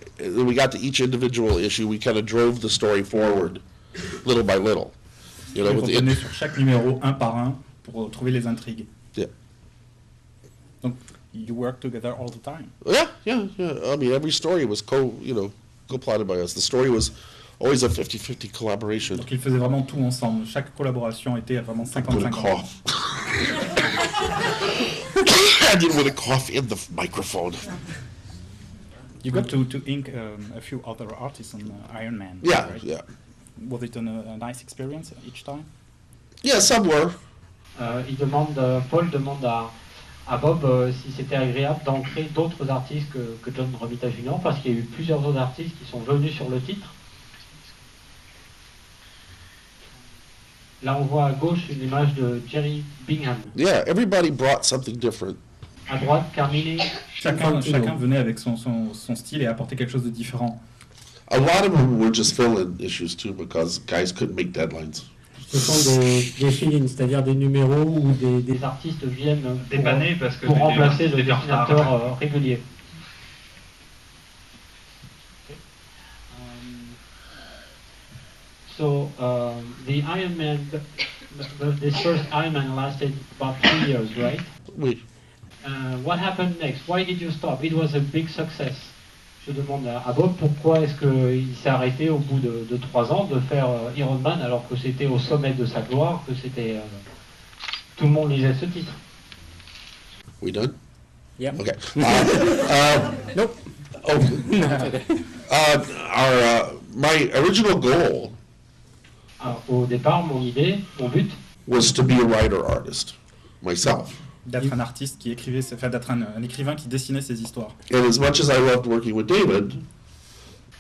Speaker 1: got to each individual issue. We kind of drove the story forward, little by little. You know,
Speaker 2: Ils
Speaker 1: with the,
Speaker 2: revenaient sur chaque numéro un par un pour trouver les intrigues.
Speaker 1: yeah.
Speaker 2: Donc, you work together all the time.
Speaker 1: Yeah. I mean, every story was co-plotted by us. The story was always a 50-50 collaboration.
Speaker 2: Donc, ils faisaient vraiment tout ensemble. Chaque collaboration était vraiment
Speaker 1: I'm gonna
Speaker 2: 50-50.
Speaker 1: cough. I didn't want to cough in the microphone.
Speaker 2: You got to ink a few other artists on Iron Man.
Speaker 1: Yeah,
Speaker 2: right?
Speaker 1: yeah.
Speaker 2: Was it a nice experience each time?
Speaker 1: Yeah, some were.
Speaker 6: Paul demande à Bob si c'était agréable d'ancrer d'autres artistes que John Romita Jr., parce qu'il y a eu plusieurs autres artistes qui sont venus sur le titre. Là, on voit à gauche une image de Jerry Bingham.
Speaker 1: Yeah, everybody brought something different.
Speaker 6: À droite, Carmine.
Speaker 2: Chacun venait avec son style et apportait quelque chose de différent.
Speaker 1: A lot of them were just fill-in issues too, because guys couldn't make deadlines.
Speaker 7: Ce sont des fill-ins, c'est-à-dire des numéros ou
Speaker 6: Des artistes viennent
Speaker 5: Dépanner parce que
Speaker 6: pour remplacer le
Speaker 5: c'était en retard.
Speaker 6: dessinateur régulier. So the Iron Man, this first Iron Man lasted about 3 years, right?
Speaker 1: Oui.
Speaker 6: What happened next? Why did you stop? It was a big success. Je demande à Bob pourquoi est-ce qu'il s'est arrêté au bout de 3 ans de faire Iron Man alors que c'était au sommet de sa gloire, que c'était tout le monde lisait ce titre.
Speaker 1: We done?
Speaker 7: Yeah.
Speaker 1: Okay.
Speaker 7: Nope.
Speaker 1: Okay. My original goal
Speaker 6: Alors, au départ, mon idée, mon but,
Speaker 1: was to be a writer-artist myself.
Speaker 2: D'être un artiste qui écrivait, enfin d'être un écrivain qui dessinait ses histoires.
Speaker 1: And as much as I loved working with David,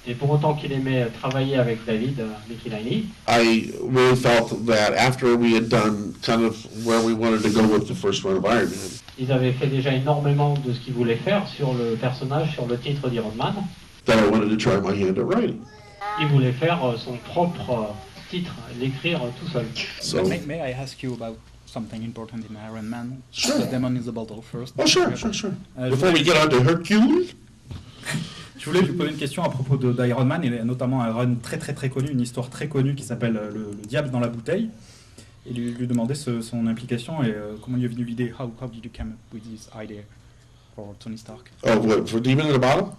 Speaker 6: et pour autant qu'il aimait travailler avec David Michelaini,
Speaker 1: I really felt that after we had done kind of where we wanted to go with the first run of Iron Man,
Speaker 6: ils avaient fait déjà énormément de ce qu'ils voulaient faire sur le personnage, sur le titre d'Iron Man.
Speaker 1: that I wanted to try my hand at writing.
Speaker 6: Il voulait faire son propre titre, l'écrire tout seul.
Speaker 1: So,
Speaker 2: May I ask you about something important in Iron Man?
Speaker 1: Sure.
Speaker 2: The Demon is the Bottle first.
Speaker 1: oh, sure. Before we get on to Hercule,
Speaker 2: Je voulais lui poser une question à propos d'Iron Man, et notamment un run très connu, une histoire très connue qui s'appelle le Diable dans la bouteille, et lui demander son implication et comment lui est venue l'idée. How did you come up with this idea for Tony Stark?
Speaker 1: for Demon in a Bottle?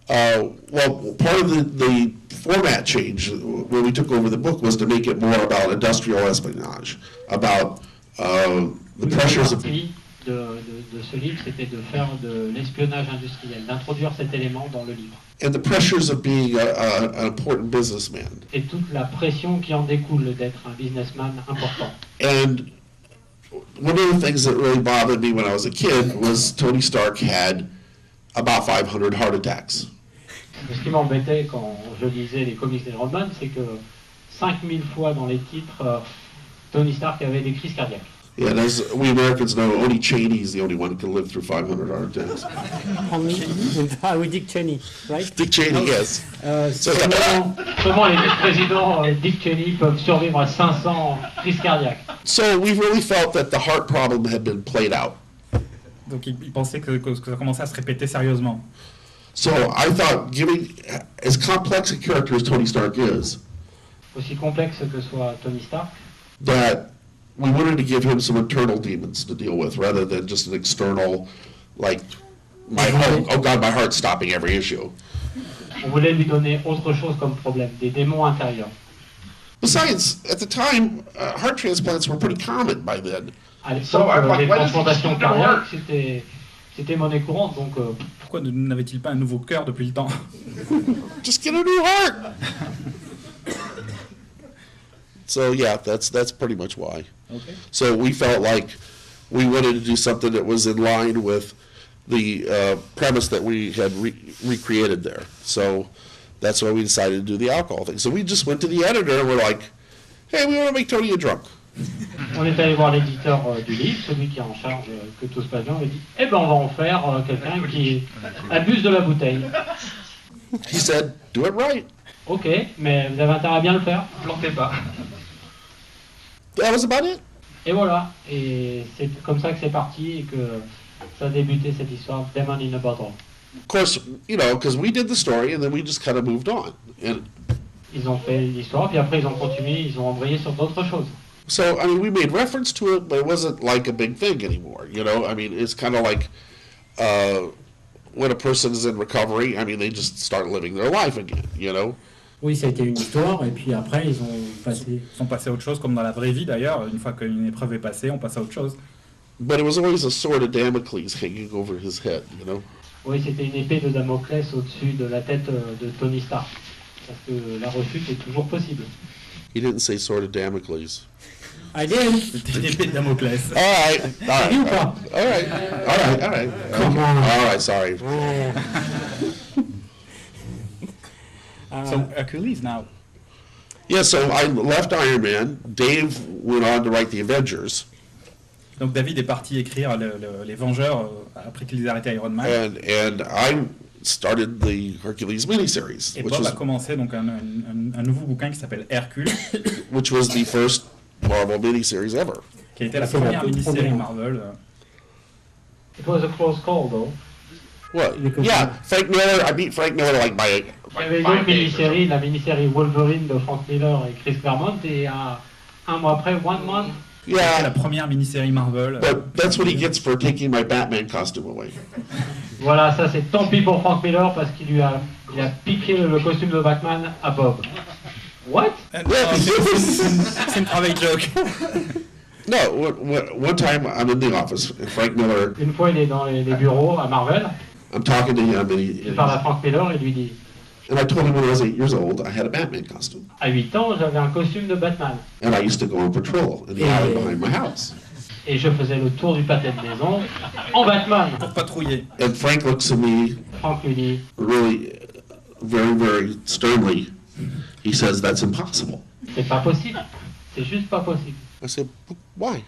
Speaker 1: Well, part of the format change when we took over the book was to make it more about industrial espionage, about the pressures of...
Speaker 6: L'idée de ce livre, c'était de faire de l'espionnage industriel, d'introduire cet élément dans le livre.
Speaker 1: and the pressures of being an important businessman.
Speaker 6: Et toute la pression qui en découle d'être un businessman important.
Speaker 1: And one of the things that really bothered me when I was a kid was Tony Stark had about 500 heart attacks.
Speaker 6: Ce qui m'embêtait quand je lisais les comics d'Iron Man, c'est que 5000 fois dans les titres, Tony Stark avait des crises cardiaques.
Speaker 1: Yeah, and as we Americans know, only Cheney's the only one who can live through 500 heart attacks.
Speaker 7: Oui, Dick Cheney, right?
Speaker 1: Dick Cheney, yes. So,
Speaker 6: Seulement les vice-présidents Dick Cheney peuvent survivre à 500 crises cardiaques.
Speaker 1: so we really felt that the heart problem had been played out.
Speaker 2: Donc il pensait que ça commençait à se répéter sérieusement.
Speaker 1: So I thought, giving as complex a character as Tony Stark is,
Speaker 6: Aussi complexe que soit Tony Stark,
Speaker 1: that we wanted to give him some internal demons to deal with rather than just an external, like, oh God, my heart's stopping every issue.
Speaker 6: On voulait lui donner autre chose comme problème, des démons intérieurs.
Speaker 1: Besides, at the time, heart transplants were pretty common by then.
Speaker 6: À l'époque,
Speaker 5: So,
Speaker 6: les
Speaker 5: why does he
Speaker 6: transplantations
Speaker 5: keep the
Speaker 6: cardiaques,
Speaker 5: heart?
Speaker 6: c'était monnaie courante, donc
Speaker 2: Pourquoi n'avait-il pas un nouveau cœur depuis le temps?
Speaker 1: Just get a new heart. So yeah, that's pretty much why.
Speaker 2: Okay.
Speaker 1: So we felt like we wanted to do something that was in line with the premise that we had recreated there. So that's why we decided to do the alcohol thing. So we just went to the editor and we're like, hey, we want to make Tony a drunk.
Speaker 6: on est allé voir l'éditeur du livre, celui qui est en charge que tout se passe bien, on lui a dit, eh ben on va en faire quelqu'un qui abuse de la bouteille.
Speaker 1: He said, do it right.
Speaker 6: Ok, mais vous avez intérêt à bien le faire.
Speaker 5: Plantez pas.
Speaker 1: That was about it.
Speaker 6: Et voilà, et c'est comme ça que c'est parti et que ça a débuté cette histoire, Demon in a Bottle.
Speaker 1: Of course, you know, because we did the story and then we just kind of moved on. And
Speaker 6: Ils ont fait l'histoire, puis après ils ont continué, ils ont embrayé sur d'autres choses.
Speaker 1: so, I mean, we made reference to it, but it wasn't like a big thing anymore, you know? I mean, it's kind of like when a person is in recovery, I mean, they just start living their life again, you know?
Speaker 7: Oui, ça a été une histoire, et puis après, ils ont passé.
Speaker 2: Ils sont passés à autre chose, comme dans la vraie vie d'ailleurs. Une fois qu'une épreuve est passée, on passe à autre chose.
Speaker 1: But it was always a sword of Damocles hanging over his head, you know?
Speaker 6: Oui, c'était une épée de Damoclès au-dessus de la tête de Tony Stark. Parce que la rechute est toujours possible.
Speaker 1: He didn't say sword of Damocles.
Speaker 7: I did.
Speaker 2: C'était une épée de Damoclès.
Speaker 1: All right, all
Speaker 7: You
Speaker 1: right,
Speaker 7: go.
Speaker 1: all right, all right, all right.
Speaker 7: Come on.
Speaker 1: All right, sorry.
Speaker 2: So Hercules now.
Speaker 1: Yeah, so I left Iron Man. Dave went on to write the Avengers,
Speaker 2: Donc David est parti écrire les Vengeurs après qu'ils aient arrêté Iron Man.
Speaker 1: and I started the Hercules miniseries,
Speaker 2: Et
Speaker 1: which
Speaker 2: Bob a
Speaker 1: was
Speaker 2: commencé donc un nouveau bouquin qui s'appelle Hercule,
Speaker 1: the first Marvel miniseries ever.
Speaker 2: qui a été la
Speaker 7: C'est la
Speaker 2: première
Speaker 7: toute
Speaker 2: mini-série
Speaker 7: première.
Speaker 2: Marvel.
Speaker 6: It was a close call, though.
Speaker 1: What?
Speaker 7: Because-
Speaker 1: Yeah, Frank Miller. I beat Frank Miller like by
Speaker 6: Il y avait une autre mini-série, la mini-série Wolverine de Frank Miller et Chris Claremont, et un mois après, One Month,
Speaker 2: C'était la
Speaker 1: yeah.
Speaker 2: première mini-série Marvel.
Speaker 1: But that's what he gets for taking my Batman costume away.
Speaker 6: voilà, ça c'est tant pis pour Frank Miller parce qu'il a piqué le costume de Batman à Bob. What?
Speaker 2: C'est une private joke.
Speaker 1: No, one time I'm in the office and Frank Miller.
Speaker 6: Une fois il est dans les bureaux à Marvel,
Speaker 1: I'm talking to him and
Speaker 6: il parle à Frank Miller et lui dit
Speaker 1: and I told him when I was 8 years old I had a Batman costume
Speaker 6: à 8 ans j'avais un costume de Batman
Speaker 1: and I used to go on patrol in the alley behind my house.
Speaker 6: et je faisais le tour du pâté de maison en Batman.
Speaker 2: Pour patrouiller.
Speaker 1: And Frank looks at me
Speaker 6: Frank lui dit
Speaker 1: really very, very sternly. He says, that's impossible.
Speaker 6: c'est pas possible, c'est juste pas possible.
Speaker 1: I said, why?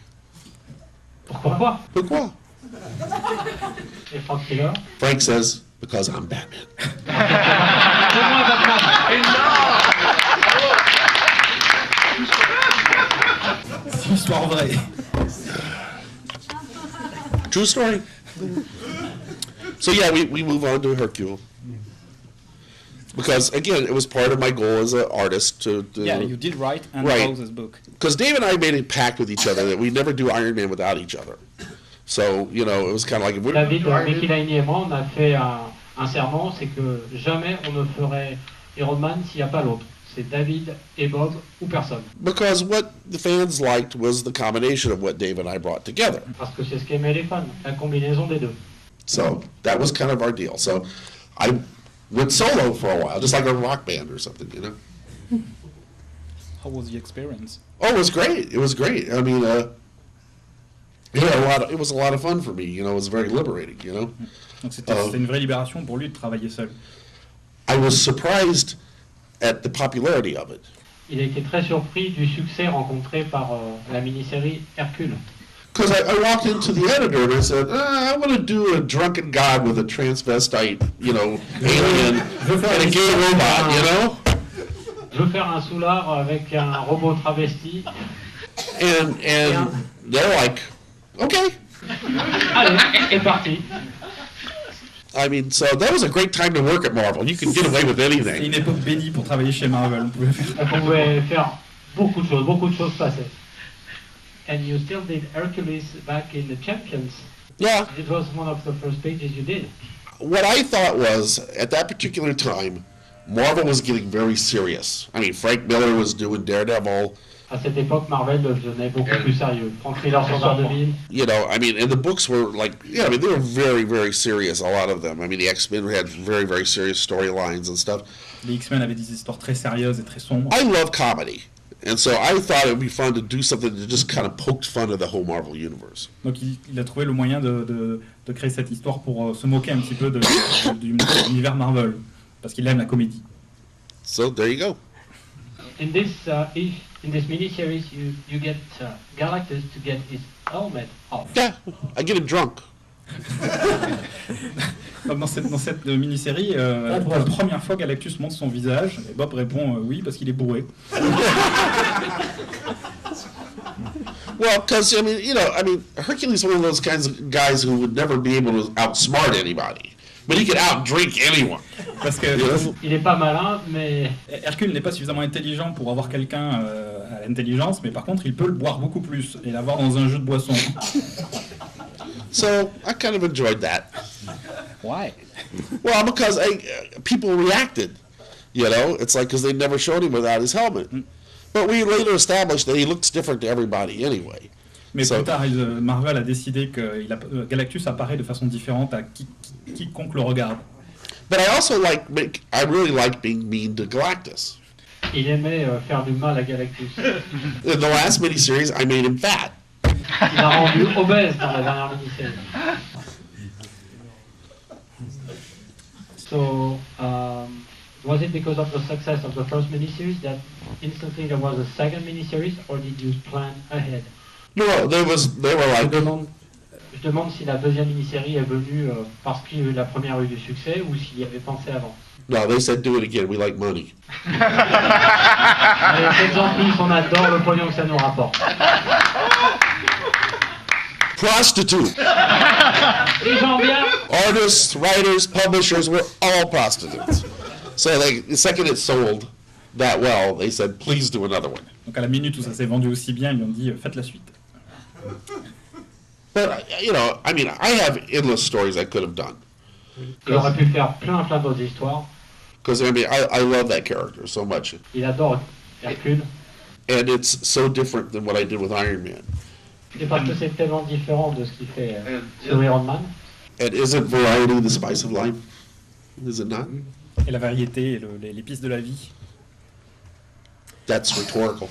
Speaker 6: Pourquoi?
Speaker 1: Pourquoi?
Speaker 6: Et Frank Miller
Speaker 1: Frank says, because I'm Batman.
Speaker 6: c'est moi Batman.
Speaker 2: C'est une histoire vraie.
Speaker 1: True story. So yeah, we move on to Hercule. Because again, it was part of my goal as an artist to
Speaker 2: Yeah, you did write and
Speaker 1: Right.
Speaker 2: draw this book.
Speaker 1: because Dave and I made a pact with each other that we'd never do Iron Man without each other. So, you know, it was kind of like, if we're,
Speaker 6: David, Mickey Laini et moi, on a fait un serment, c'est que jamais on ne ferait Iron Man s'il n'y a pas l'autre. C'est David et Bob ou personne.
Speaker 1: because what the fans liked was the combination of what Dave and I brought together.
Speaker 6: Parce que c'est ce qu'aimaient les fans, la combinaison des deux.
Speaker 1: So that was kind of our deal. So I went solo for a while, just like a rock band or something, you know.
Speaker 2: How was the experience?
Speaker 1: Oh, it was great. It was great. I mean, it was a lot of fun for me. You know, it was very liberating. You know,
Speaker 2: Donc c'était une vraie libération pour lui de travailler seul.
Speaker 1: I was surprised at the popularity of it
Speaker 6: Il a été très surpris du succès rencontré par la mini-série Hercule.
Speaker 1: because I walked into the editor and I said, I want to do a drunken god with a transvestite, you know, alien and a gay robot. You know,
Speaker 6: Je veux faire un soulard avec un robot travesti.
Speaker 1: and they're like, okay.
Speaker 6: Allez, c'est parti.
Speaker 1: I mean, so that was a great time to work at Marvel. You could get away with
Speaker 2: C'est
Speaker 1: anything.
Speaker 2: une époque bénie pour travailler chez Marvel. On pouvait faire-
Speaker 6: On pouvait faire beaucoup de choses passaient. And you still did Hercules back in the Champions.
Speaker 1: Yeah.
Speaker 6: It was one of the first pages you did.
Speaker 1: What I thought was, at that particular time, Marvel was getting very serious. I mean, Frank Miller was doing Daredevil.
Speaker 6: À cette époque, Marvel devenait beaucoup plus sérieux. Frank Miller sur Daredevil.
Speaker 1: You know, I mean, and the books were like, yeah, I mean, they were very, very serious, a lot of them. I mean, the X-Men had very, very serious storylines and stuff.
Speaker 2: Les X-Men avaient des histoires très sérieuses et très sombres.
Speaker 1: I love comedy. And so I thought it would be fun to do something that just kind of poked fun at the whole Marvel universe.
Speaker 2: Donc il a trouvé le moyen de créer cette histoire pour se moquer un petit peu de l'univers Marvel, parce qu'il aime la comédie.
Speaker 1: So there you go.
Speaker 6: In this miniseries, you get Galactus to get his helmet off.
Speaker 1: Yeah, I get him drunk.
Speaker 2: Donc dans cette mini-série, pour la première fois, Galactus montre son visage, et Bob répond oui, parce qu'il est bourré.
Speaker 1: Well, because, I mean, you know, I mean, Hercules is one of those kinds of guys who would never be able to outsmart anybody. But he could outdrink anyone.
Speaker 2: Parce que
Speaker 6: il est pas malin, mais
Speaker 2: Hercule n'est pas suffisamment intelligent pour avoir quelqu'un à l'intelligence, mais par contre, il peut le boire beaucoup plus et l'avoir dans un jeu de boisson.
Speaker 1: So I kind of enjoyed that.
Speaker 2: Why?
Speaker 1: Well, because people reacted. You know, it's like because they never showed him without his helmet. But we later established that he looks different to everybody anyway.
Speaker 2: Mais plus tard, Marvel a décidé que Galactus apparaît de façon différente à quiconque le regarde.
Speaker 1: But I also I really like being mean to Galactus.
Speaker 6: il aimait faire du mal à Galactus.
Speaker 1: In the last miniseries, I made him fat.
Speaker 6: Il l'a rendu obèse dans la dernière mini-série. So, was it because of the success of the first miniseries that instantly there was a second miniseries, or did you plan ahead?
Speaker 1: No, they were like.
Speaker 6: Je demande si la deuxième mini-série est venue parce que la première a eu du succès ou s'il y avait pensé avant.
Speaker 1: No, they said do it again. We like money.
Speaker 6: Allez, faites-en plus, on adore le pognon que ça nous rapporte.
Speaker 1: Prostitute.
Speaker 6: Les gens bien.
Speaker 1: Artists, writers, publishers were all prostitutes. So the second it sold that well, they said please do another one.
Speaker 2: Donc à la minute où ça s'est vendu aussi bien, ils lui ont dit faites la suite.
Speaker 1: But you know, I mean, I have endless stories I could have done.
Speaker 6: Il aurait pu faire plein d'autres histoires.
Speaker 1: Because I mean, I love that character so much.
Speaker 6: Il adore Hercule.
Speaker 1: And it's so different than what I did with Iron Man.
Speaker 6: Et parce que c'est tellement différent de ce qu'il fait sur Iron Man.
Speaker 1: And isn't variety the spice of life? Is it not?
Speaker 2: Et la variété et l'épice de la vie.
Speaker 1: That's rhetorical.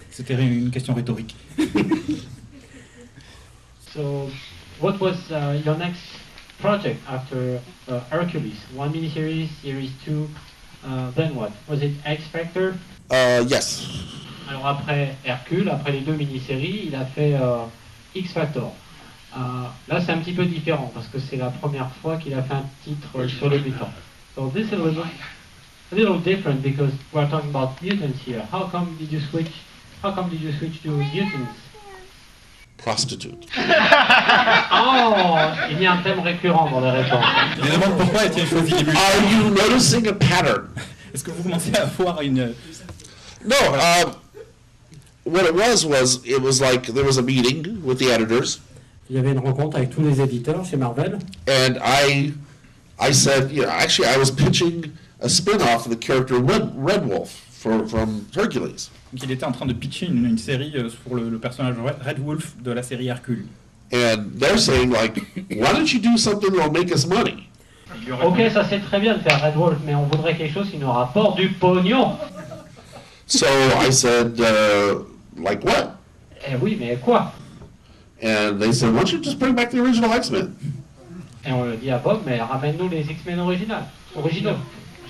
Speaker 2: C'était une question rhétorique.
Speaker 6: So, what was your next project after Hercules? One miniseries, series 2, then what? Was it X Factor?
Speaker 1: Yes.
Speaker 6: Alors après Hercule, après les deux mini-séries, il a fait X Factor. Là, c'est un petit peu différent parce que c'est la première fois qu'il a fait un titre sur les mutants. So this is a little different because we're talking about mutants here. How come did you switch to mutants?
Speaker 2: Prostitute.
Speaker 6: Oh, il y a un thème récurrent dans les réponses.
Speaker 2: Je me demande pourquoi a-t-il choisi les mutants.
Speaker 1: Are you noticing a pattern?
Speaker 2: Est-ce que vous commencez à voir une...
Speaker 1: No, what it was like there was a meeting with the editors.
Speaker 7: Il y avait une rencontre avec tous les éditeurs chez Marvel.
Speaker 1: And I said, you know, actually I was pitching a spin-off of the character Red Wolf from Hercules.
Speaker 2: Donc il était en train de pitcher une série pour le personnage Red Wolf de la série Hercule.
Speaker 1: And they're saying like, why don't you do something that'll make us money?
Speaker 6: Ok, ça c'est très bien de faire Red Wolf, mais on voudrait quelque chose qui nous rapporte du pognon.
Speaker 1: So I said, like what?
Speaker 6: Eh oui, mais quoi?
Speaker 1: And they said, why don't you just bring back the original X-Men?
Speaker 6: Et on le dit à Bob, mais ramène-nous les X-Men originaux.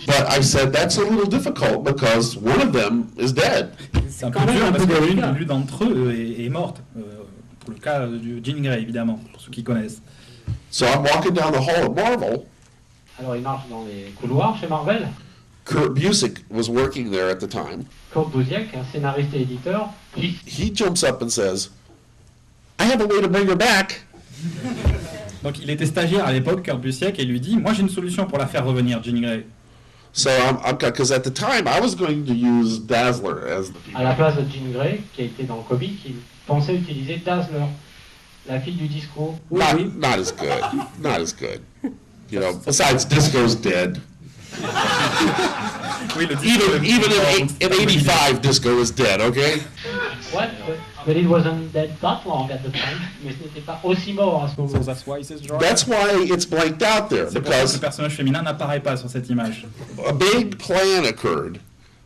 Speaker 1: But I said, that's a little difficult because one of them is dead.
Speaker 2: C'est un peu dur parce que l'une d'entre eux est morte. Pour le cas du Jean Grey, évidemment, pour ceux qui connaissent.
Speaker 1: So I'm walking down the hall at Marvel.
Speaker 6: Alors il marche dans les couloirs chez Marvel.
Speaker 1: Kurt Busiek was working there at the time.
Speaker 6: Kurt Busiek, un scénariste et éditeur.
Speaker 1: He jumps up and says, I have a way to bring her back.
Speaker 2: Donc il était stagiaire à l'époque, Kurt Busiek, et lui dit, moi j'ai une solution pour la faire revenir, Jean Grey.
Speaker 1: So because at the time I was going to use Dazzler as the
Speaker 6: À la place de Jean Grey, qui a été dans le comic, il pensait utiliser Dazzler, la fille du disco.
Speaker 1: not as good. Not as good. You know, besides Disco's dead.
Speaker 2: Oui, le disco
Speaker 1: Even in 85, disco is dead, okay?
Speaker 6: What? But it wasn't that long at the time. Mais ce n'était pas aussi mort à ce
Speaker 2: So
Speaker 6: moment.
Speaker 2: that's why it's dry.
Speaker 1: That's why it's blanked out there,
Speaker 2: C'est pour ça que le
Speaker 1: because
Speaker 2: personnage féminin n'apparaît pas sur cette image.
Speaker 1: a big plan occurred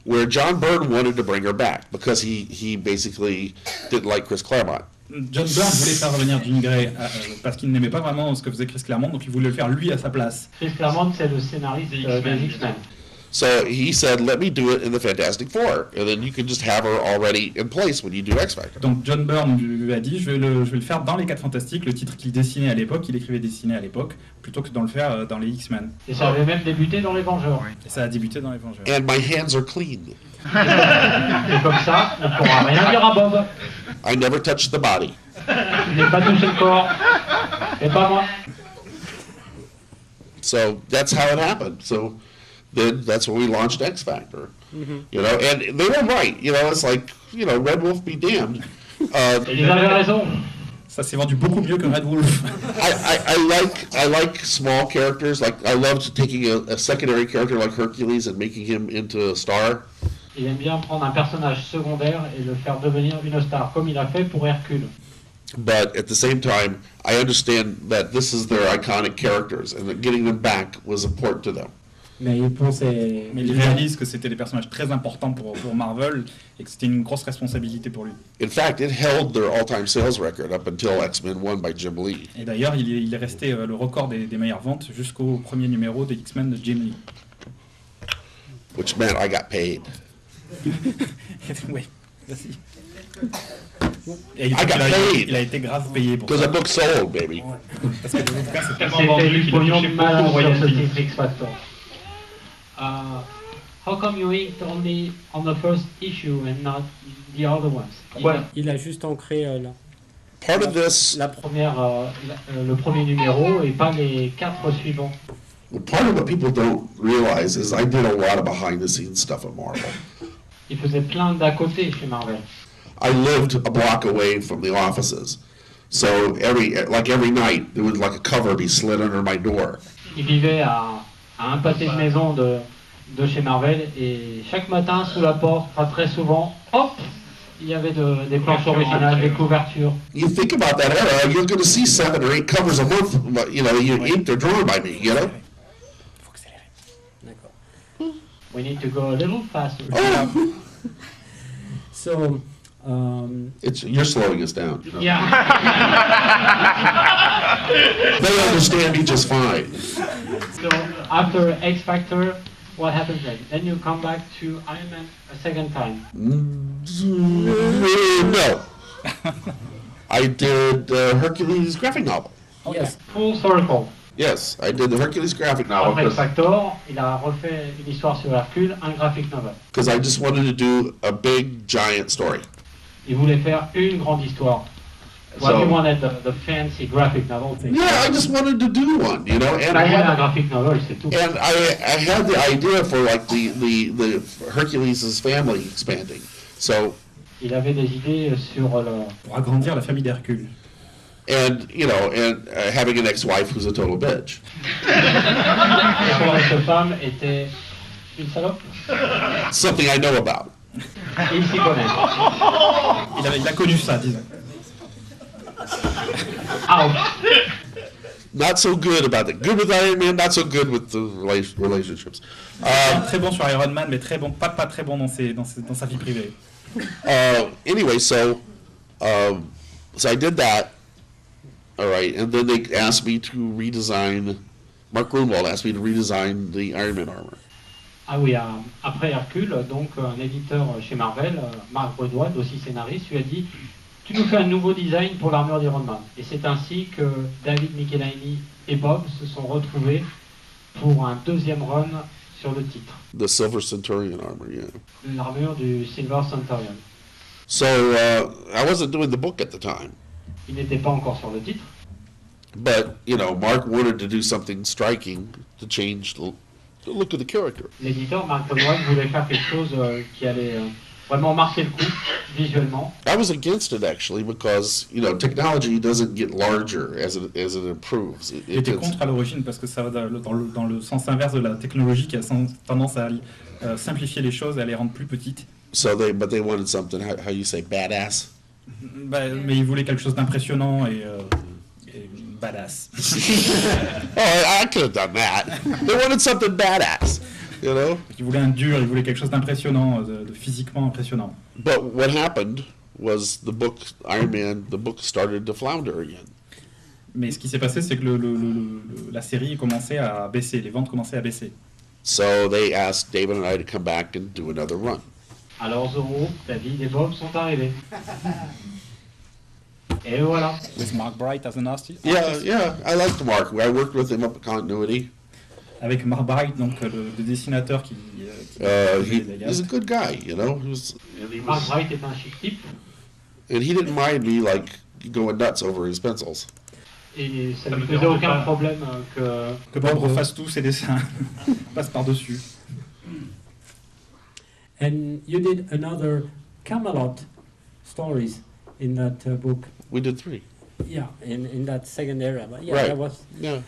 Speaker 1: where John Byrne wanted to bring her back because he basically didn't like Chris Claremont.
Speaker 2: John Byrne voulait faire revenir Jean Grey parce qu'il n'aimait pas vraiment ce que faisait Chris Claremont, donc il voulait le faire lui à sa place.
Speaker 6: Chris Claremont, c'est le scénariste des X-Men.
Speaker 1: So he said, let me do it in the Fantastic Four, and then you can just have her already in place when you do X Factor.
Speaker 2: Donc John Byrne lui a dit je vais le faire dans les 4 Fantastiques, le titre qu'il dessinait à l'époque, il écrivait dessiné à l'époque, plutôt que de le faire dans les X-Men.
Speaker 6: Et ça avait même débuté dans les Vengeurs.
Speaker 2: Et ça a débuté dans les Vengeurs.
Speaker 1: And my hands are clean.
Speaker 6: Et comme ça, on ne pourra rien dire à Bob.
Speaker 1: I never touched the body.
Speaker 6: Il n'est pas touché le corps. Et pas moi.
Speaker 1: So that's how it happened. So then that's when we launched X Factor. You know, and they were right. You know, it's like, you know, Red Wolf be damned.
Speaker 6: Et ils avaient raison.
Speaker 2: Ça s'est vendu beaucoup mieux que Red Wolf.
Speaker 1: I like small characters. Like I loved taking a secondary character like Hercules and making him into a star.
Speaker 6: Il aime bien prendre un personnage secondaire et le faire devenir une star, comme il a fait pour Hercule.
Speaker 1: But at the same time, I understand that this is their iconic characters, and that getting them back was important to them.
Speaker 7: Mais il pensait.
Speaker 2: Mais il réalise que c'était des personnages très importants pour Marvel et que c'était une grosse responsabilité pour lui.
Speaker 1: In fact, it held their all-time sales record up until X-Men 1 by Jim Lee.
Speaker 2: Et d'ailleurs, il est resté le record des meilleures ventes jusqu'au premier numéro des X-Men de Jim Lee.
Speaker 1: Which meant I got paid.
Speaker 2: Oui, merci. Et
Speaker 1: I got paid.
Speaker 2: il a été grave payé pour
Speaker 1: Because
Speaker 2: ça.
Speaker 1: the book sold, baby.
Speaker 2: Parce que en tout cas, c'est
Speaker 5: Tellement
Speaker 6: C'était
Speaker 5: vendu
Speaker 6: du
Speaker 5: qu'il a
Speaker 6: pognon
Speaker 5: touché
Speaker 6: de
Speaker 5: beaucoup
Speaker 6: malade
Speaker 5: de
Speaker 6: sur ce
Speaker 5: royalties.
Speaker 6: titre X Factor. How come you inked only on the first issue and not the other ones?
Speaker 7: Il a juste ancré là.
Speaker 1: Part of this,
Speaker 6: La première, le premier numéro et pas les 4 suivants.
Speaker 1: part of what people don't realize is I did a lot of behind-the-scenes stuff at Marvel.
Speaker 6: Il faisait plein d'à côté chez Marvel.
Speaker 1: I lived a block away from the offices, so every night there would like a cover be slid under my door.
Speaker 6: Il vivait à un pâté de maison de chez Marvel et chaque matin sous la porte, pas très souvent, hop, il y avait des planches originales, des couvertures.
Speaker 1: You think about that era, you're going to see 7 or 8 covers a month, you know, you inked or drawn by me, you know?
Speaker 2: faut accélérer.
Speaker 7: D'accord.
Speaker 6: We need to go a little faster.
Speaker 1: Oh,
Speaker 7: So,
Speaker 1: you're slowing us down.
Speaker 6: Yeah.
Speaker 1: They understand me just fine.
Speaker 6: So after X Factor, what happens then? Then you come back to Iron Man a second time.
Speaker 1: No. I did Hercules graphic novel.
Speaker 7: yes.
Speaker 6: Full circle.
Speaker 1: Yes, I did the Hercules graphic novel
Speaker 6: Après X Factor, il a refait une histoire sur Hercule, un graphic novel.
Speaker 1: because I just wanted to do a big, giant story.
Speaker 6: Il voulait faire une grande histoire. Well,
Speaker 1: So-
Speaker 6: you wanted the fancy graphic novel thing.
Speaker 1: Yeah, I just wanted to do one, you know, and I
Speaker 6: Il voulait un
Speaker 1: had
Speaker 6: graphic novel, c'est tout.
Speaker 1: and I had the idea for like the Hercules' family expanding. So,
Speaker 6: Il avait des idées sur le...
Speaker 2: Pour agrandir la famille d'Hercule.
Speaker 1: and you know, and having an ex-wife who's a total bitch.
Speaker 6: Cette femme était une salope.
Speaker 1: Something I know about.
Speaker 6: Il s'y connaît.
Speaker 2: Il a connu ça, disons.
Speaker 6: Ouch.
Speaker 1: Not so good about it. Good with Iron Man, not so good with the relationships.
Speaker 2: Très bon sur Iron Man, mais très bon, pas très bon dans sa vie privée.
Speaker 1: Anyway, so I did that. All right, and then they asked me to redesign. Mark Grunwald asked me to redesign the Iron Man armor.
Speaker 6: Ah oui, après Hercule, donc un éditeur chez Marvel, Mark Grunwald, aussi scénariste, lui a dit « Tu nous fais un nouveau design pour l'armure d'Iron Man ». Et c'est ainsi que David Michelinie et Bob se sont retrouvés pour un deuxième run sur le titre,
Speaker 1: The Silver Centurion armor, yeah.
Speaker 6: l'armure du Silver Centurion.
Speaker 1: So I wasn't doing the book at the time,
Speaker 6: Il n'était pas encore sur le titre,
Speaker 1: but you know, Mark wanted to do something striking to change the look of the character.
Speaker 6: l'éditeur Mark Grunwald voulait faire quelque chose qui allait vraiment marqué le coup visuellement.
Speaker 1: I was against it actually because technology doesn't get larger as it improves.
Speaker 2: J'étais contre à l'origine parce que ça va dans le sens inverse de la technologie qui a tendance à simplifier les choses et à les rendre plus petites.
Speaker 1: But they wanted something, how you say, badass?
Speaker 2: Mais ils voulaient quelque chose d'impressionnant et badass.
Speaker 1: Oh, I could have done that. They wanted something badass,
Speaker 2: Ils voulaient un dur, ils voulaient quelque chose d'impressionnant, de physiquement impressionnant.
Speaker 1: But what happened was Iron Man, the book started to flounder again.
Speaker 2: Mais ce qui s'est passé, c'est que la série commençait à baisser, les ventes commençaient à baisser.
Speaker 1: So they asked David and I to come back and do another run.
Speaker 6: Alors Zorro, David et Bob sont arrivés. Et voilà.
Speaker 2: With Mark Bright as an artist.
Speaker 1: Yeah, I liked Mark. I worked with him up at Continuity.
Speaker 2: Avec Mark Bright, donc le dessinateur qui
Speaker 1: He's a good guy,
Speaker 6: Mark Bright est un chic type.
Speaker 1: And he didn't mind me going nuts over his pencils.
Speaker 6: Et ça ne lui faisait aucun problème
Speaker 2: que Bob refasse tous ses dessins, passe par-dessus.
Speaker 7: And you did another Camelot stories in that book.
Speaker 1: We did 3.
Speaker 7: Yeah, in that second era. But yeah,
Speaker 1: Right.
Speaker 7: that was.
Speaker 1: Yeah.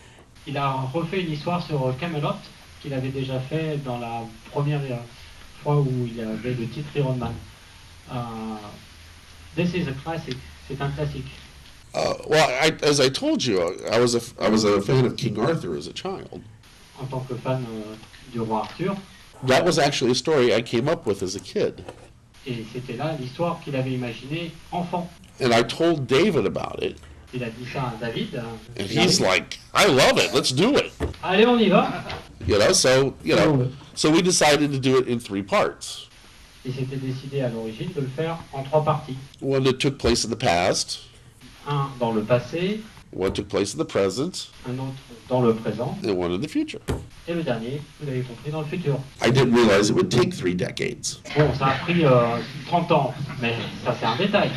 Speaker 6: Il a refait une histoire sur Camelot qu'il avait déjà fait dans la première fois où il avait le titre Iron Man. This is a classic. C'est un classique.
Speaker 1: As I told you, I was a fan of King Arthur as a child.
Speaker 6: En tant que fan du roi Arthur.
Speaker 1: That was actually a story I came up with as a kid.
Speaker 6: Et c'était là l'histoire qu'il avait imaginée enfant.
Speaker 1: And I told David about it.
Speaker 6: Il a dit ça à David.
Speaker 1: And he's like, I love it, let's do it.
Speaker 6: Allez, on y va.
Speaker 1: So we decided to do it in 3 parts.
Speaker 6: Il s'était décidé à l'origine de le faire en 3 parties.
Speaker 1: One that took place in the past.
Speaker 6: Un dans le passé.
Speaker 1: One took place in the present.
Speaker 6: Un autre dans le présent.
Speaker 1: And one in the future.
Speaker 6: Et le dernier, vous avez compris, dans le futur.
Speaker 1: I didn't realize it would take 3 decades.
Speaker 6: Bon, ça a pris 30 ans, mais ça c'est un détail.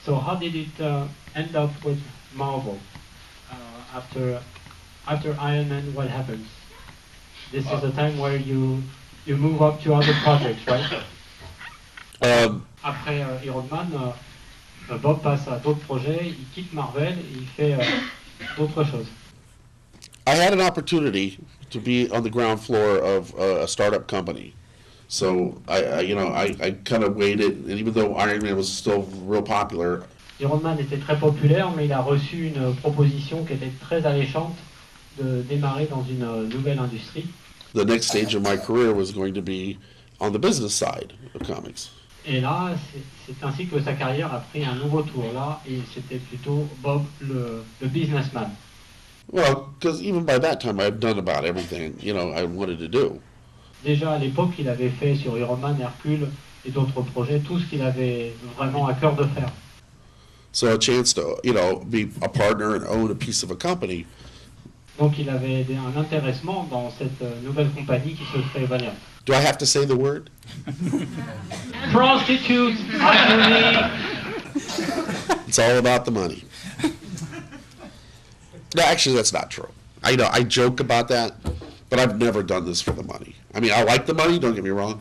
Speaker 6: So how did it end up with Marvel? After Iron Man, what happens? This is a time where you move up to other projects, right? Après Iron Man, Bob passe à d'autres projets, il quitte Marvel et il fait d'autres choses.
Speaker 1: I had an opportunity to be on the ground floor of a startup company. So I kind of waited, and even though Iron Man was still real popular.
Speaker 6: Iron Man était très populaire, mais il a reçu une proposition qui était très alléchante de démarrer dans une nouvelle industrie.
Speaker 1: The next stage of my career was going to be on the business side of comics.
Speaker 6: Et là, c'est ainsi que sa carrière a pris un nouveau tour là, et c'était plutôt Bob le businessman.
Speaker 1: Well, because even by that time I had done about everything, I wanted to do.
Speaker 6: Déjà à l'époque, il avait fait sur Iron Man, Hercule et d'autres projets tout ce qu'il avait vraiment à cœur de faire.
Speaker 1: So a chance to, be a partner and own a piece of a company.
Speaker 6: Donc il avait un intéressement dans cette nouvelle compagnie qui se fait Valiant.
Speaker 1: Do I have to say the word?
Speaker 6: Prostitute, attorney.
Speaker 1: It's all about the money. No, actually, that's not true. I joke about that, but I've never done this for the money. I mean, I like the money, don't get me wrong.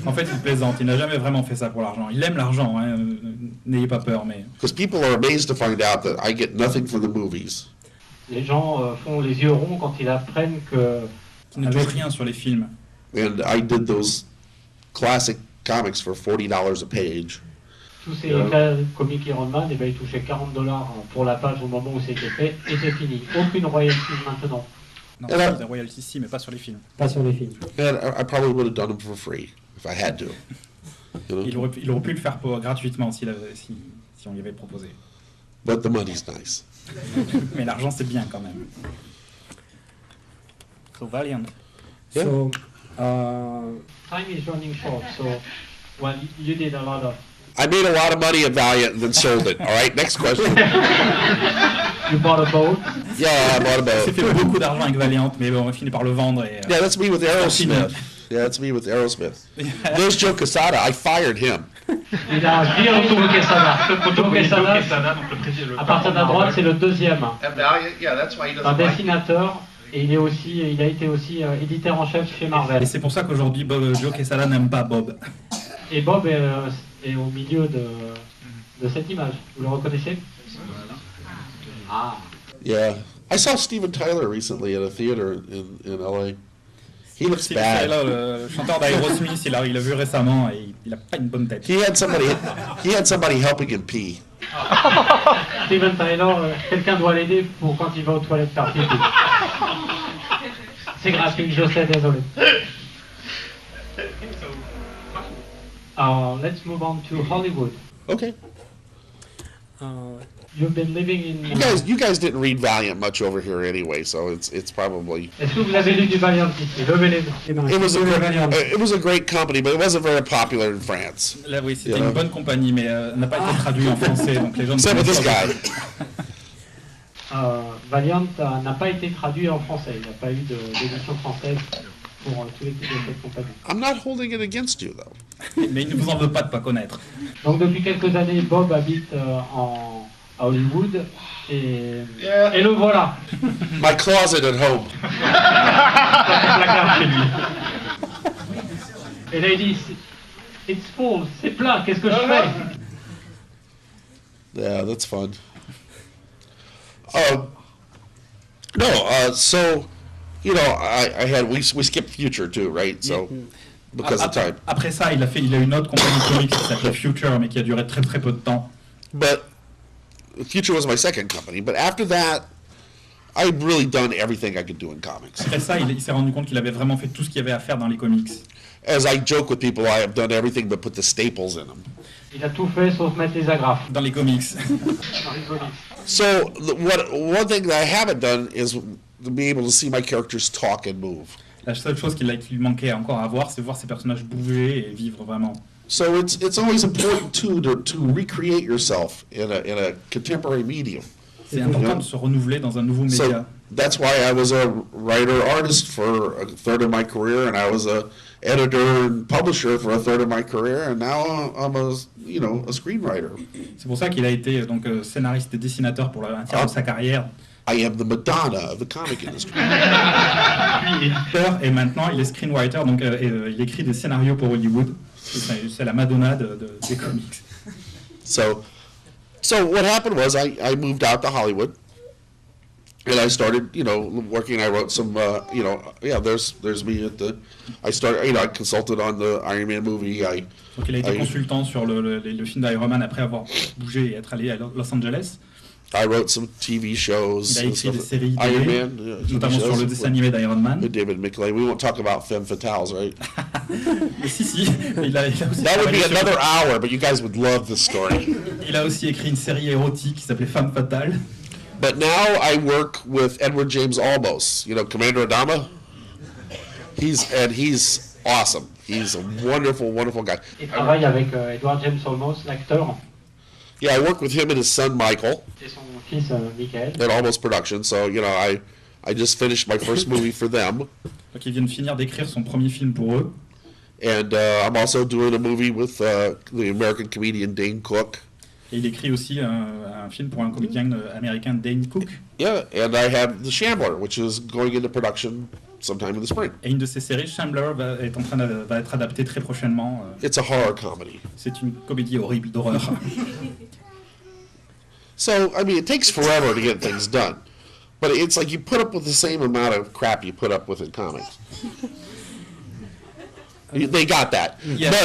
Speaker 2: En fait, il plaisante. Il n'a jamais vraiment fait ça pour l'argent. Il aime l'argent, hein. N'ayez pas peur, mais.
Speaker 1: Because people are amazed to find out that I get nothing from the movies.
Speaker 6: Les gens font les yeux ronds quand ils apprennent que.
Speaker 2: Qui ne touche rien sur les films.
Speaker 1: And I did those classic comics for $40 a page.
Speaker 6: Tous ces comics Iron Man, ils touchaient $40 pour la page au moment où c'était fait, et c'est fini. Aucune royalty maintenant.
Speaker 2: Non, des royalties si, mais pas sur les films.
Speaker 7: Pas sur les films.
Speaker 1: And I probably would have done them for free if I had to.
Speaker 2: Il aurait pu le faire gratuitement si on lui avait proposé.
Speaker 1: But the money's nice.
Speaker 2: Mais l'argent c'est bien quand même. So Valiant.
Speaker 1: Yeah.
Speaker 7: So,
Speaker 6: Time is running short, so well, you did a lot of.
Speaker 1: I made a lot of money at Valiant and then sold it. All right, next question.
Speaker 6: You bought a boat.
Speaker 1: Yeah, I bought a boat.
Speaker 2: J'ai fait beaucoup d'argent avec Valiant, mais bon, on finit par le vendre. Et,
Speaker 1: Yeah, that's me with Aerosmith. Yeah, that's me with Aerosmith. There's Joe Quesada. I fired him.
Speaker 6: Il a viré Joe Quesada. Joe Quesada, à partir de la droite, c'est le deuxième.
Speaker 1: Yeah, that's why he
Speaker 6: Un dessinateur Et il a été aussi éditeur en chef chez Marvel.
Speaker 2: Et c'est pour ça qu'aujourd'hui, Joe Quesada n'aime pas Bob.
Speaker 6: Et Bob est au milieu de cette image. Vous le reconnaissez? Ah.
Speaker 1: Yeah. I saw Steven Tyler recently at a theater in LA. He looks
Speaker 2: Steve
Speaker 1: bad.
Speaker 2: Tyler, le chanteur d'Aerosmith, il l'a vu récemment et il a pas une bonne tête.
Speaker 1: He had somebody helping him pee.
Speaker 6: Steven Tyler, quelqu'un doit l'aider pour quand il va aux toilettes faire pipi. C'est gratuit, je sais, désolé. Let's move on to Hollywood.
Speaker 1: Okay.
Speaker 6: You've been living in...
Speaker 1: You guys didn't read Valiant much over here anyway, so it's probably.
Speaker 6: Est-ce que vous avez lu du Valiant ici? Levez les mains.
Speaker 1: It was a great company, but it wasn't very popular in France.
Speaker 2: Là, oui, c'était une bonne compagnie, mais n'a pas été traduit en français, donc les gens ne
Speaker 1: Except with this
Speaker 2: connaissent
Speaker 1: guy.
Speaker 6: pas. Valiant n'a pas été traduit en français. Il n'y a pas eu d'édition française pour tous les titres de cette compagnie.
Speaker 1: I'm not holding it against you though.
Speaker 2: Mais il ne vous en veut pas de pas connaître.
Speaker 6: Donc depuis quelques années, Bob habite à Hollywood et le voilà.
Speaker 1: My closet at home.
Speaker 6: Placard chez lui. Et là il dit, it's full, c'est plein, qu'est-ce que je fais?
Speaker 1: Yeah, that's fun. So, you know, we skipped Future too, right? So, because of time.
Speaker 2: Après ça, il a une autre compagnie de comics qui s'appelait Future, mais qui a duré très très peu de temps.
Speaker 1: But Future was my second company. But after that, I've really done everything I could do in comics.
Speaker 2: Après ça, il s'est rendu compte qu'il avait vraiment fait tout ce qu'il y avait à faire dans les comics.
Speaker 1: As I joke with people, I have done everything but put the staples in them.
Speaker 6: Il a tout fait sauf mettre les agrafes.
Speaker 2: Dans les comics.
Speaker 6: Dans les comics.
Speaker 1: So, one thing that I haven't done is to be able to see my characters talk and move.
Speaker 2: La seule chose qui lui manquait encore à voir, c'est voir ses personnages bouger et vivre vraiment.
Speaker 1: So it's always important too to recreate yourself in a contemporary medium.
Speaker 2: C'est important de se renouveler dans un nouveau média.
Speaker 1: So that's why I was a writer-artist for a third of my career, and I was a editor and publisher for a third of my career, and now I'm a screenwriter.
Speaker 2: C'est pour ça qu'il a été donc scénariste et dessinateur pour un tiers de sa carrière.
Speaker 1: I am the Madonna of the comic industry.
Speaker 2: Puis éditeur et maintenant il est screenwriter, donc il écrit des scénarios pour Hollywood. C'est la Madonna des comics.
Speaker 1: So what happened was I moved out to Hollywood, and I started, working. I wrote some, there's me at the. I started, I consulted on the Iron Man movie.
Speaker 2: Donc il a été consultant sur le film d'Iron Man après avoir bougé et être allé à Los Angeles.
Speaker 1: I wrote some TV shows.
Speaker 2: Il a écrit des séries
Speaker 1: Iron
Speaker 2: télé,
Speaker 1: Man,
Speaker 2: notamment sur le dessin animé d'Iron Man.
Speaker 1: David Mickley. We won't talk about femme fatales, right?
Speaker 2: Si. Il a aussi
Speaker 1: That would be another hour, but you guys would love this story.
Speaker 2: Il a aussi écrit une série érotique qui s'appelait Femme fatale.
Speaker 1: But now I work with Edward James Olmos, Commander Adama. He's awesome. He's a wonderful, wonderful guy.
Speaker 6: Il travaille avec Edward James Olmos, l'acteur.
Speaker 1: Yeah, I work with him and his son Michael.
Speaker 6: Et son fils Michael.
Speaker 1: At Olmos Production, so I just finished my first movie for them.
Speaker 2: Donc ils viennent finir d'écrire son premier film pour eux.
Speaker 1: And I'm also doing a movie with the American comedian Dane Cook.
Speaker 2: Et il écrit aussi un film pour un comédien américain, Dane Cook.
Speaker 1: Yeah, and I have The Shambler, which is going into production sometime in the spring.
Speaker 2: Et une de ces séries, Shambler, va être adaptée très prochainement.
Speaker 1: It's a horror comedy.
Speaker 2: C'est une comédie horrible d'horreur.
Speaker 1: So, it takes forever to get things done. But it's like you put up with the same amount of crap you put up with in comics. They got that.
Speaker 2: Yes.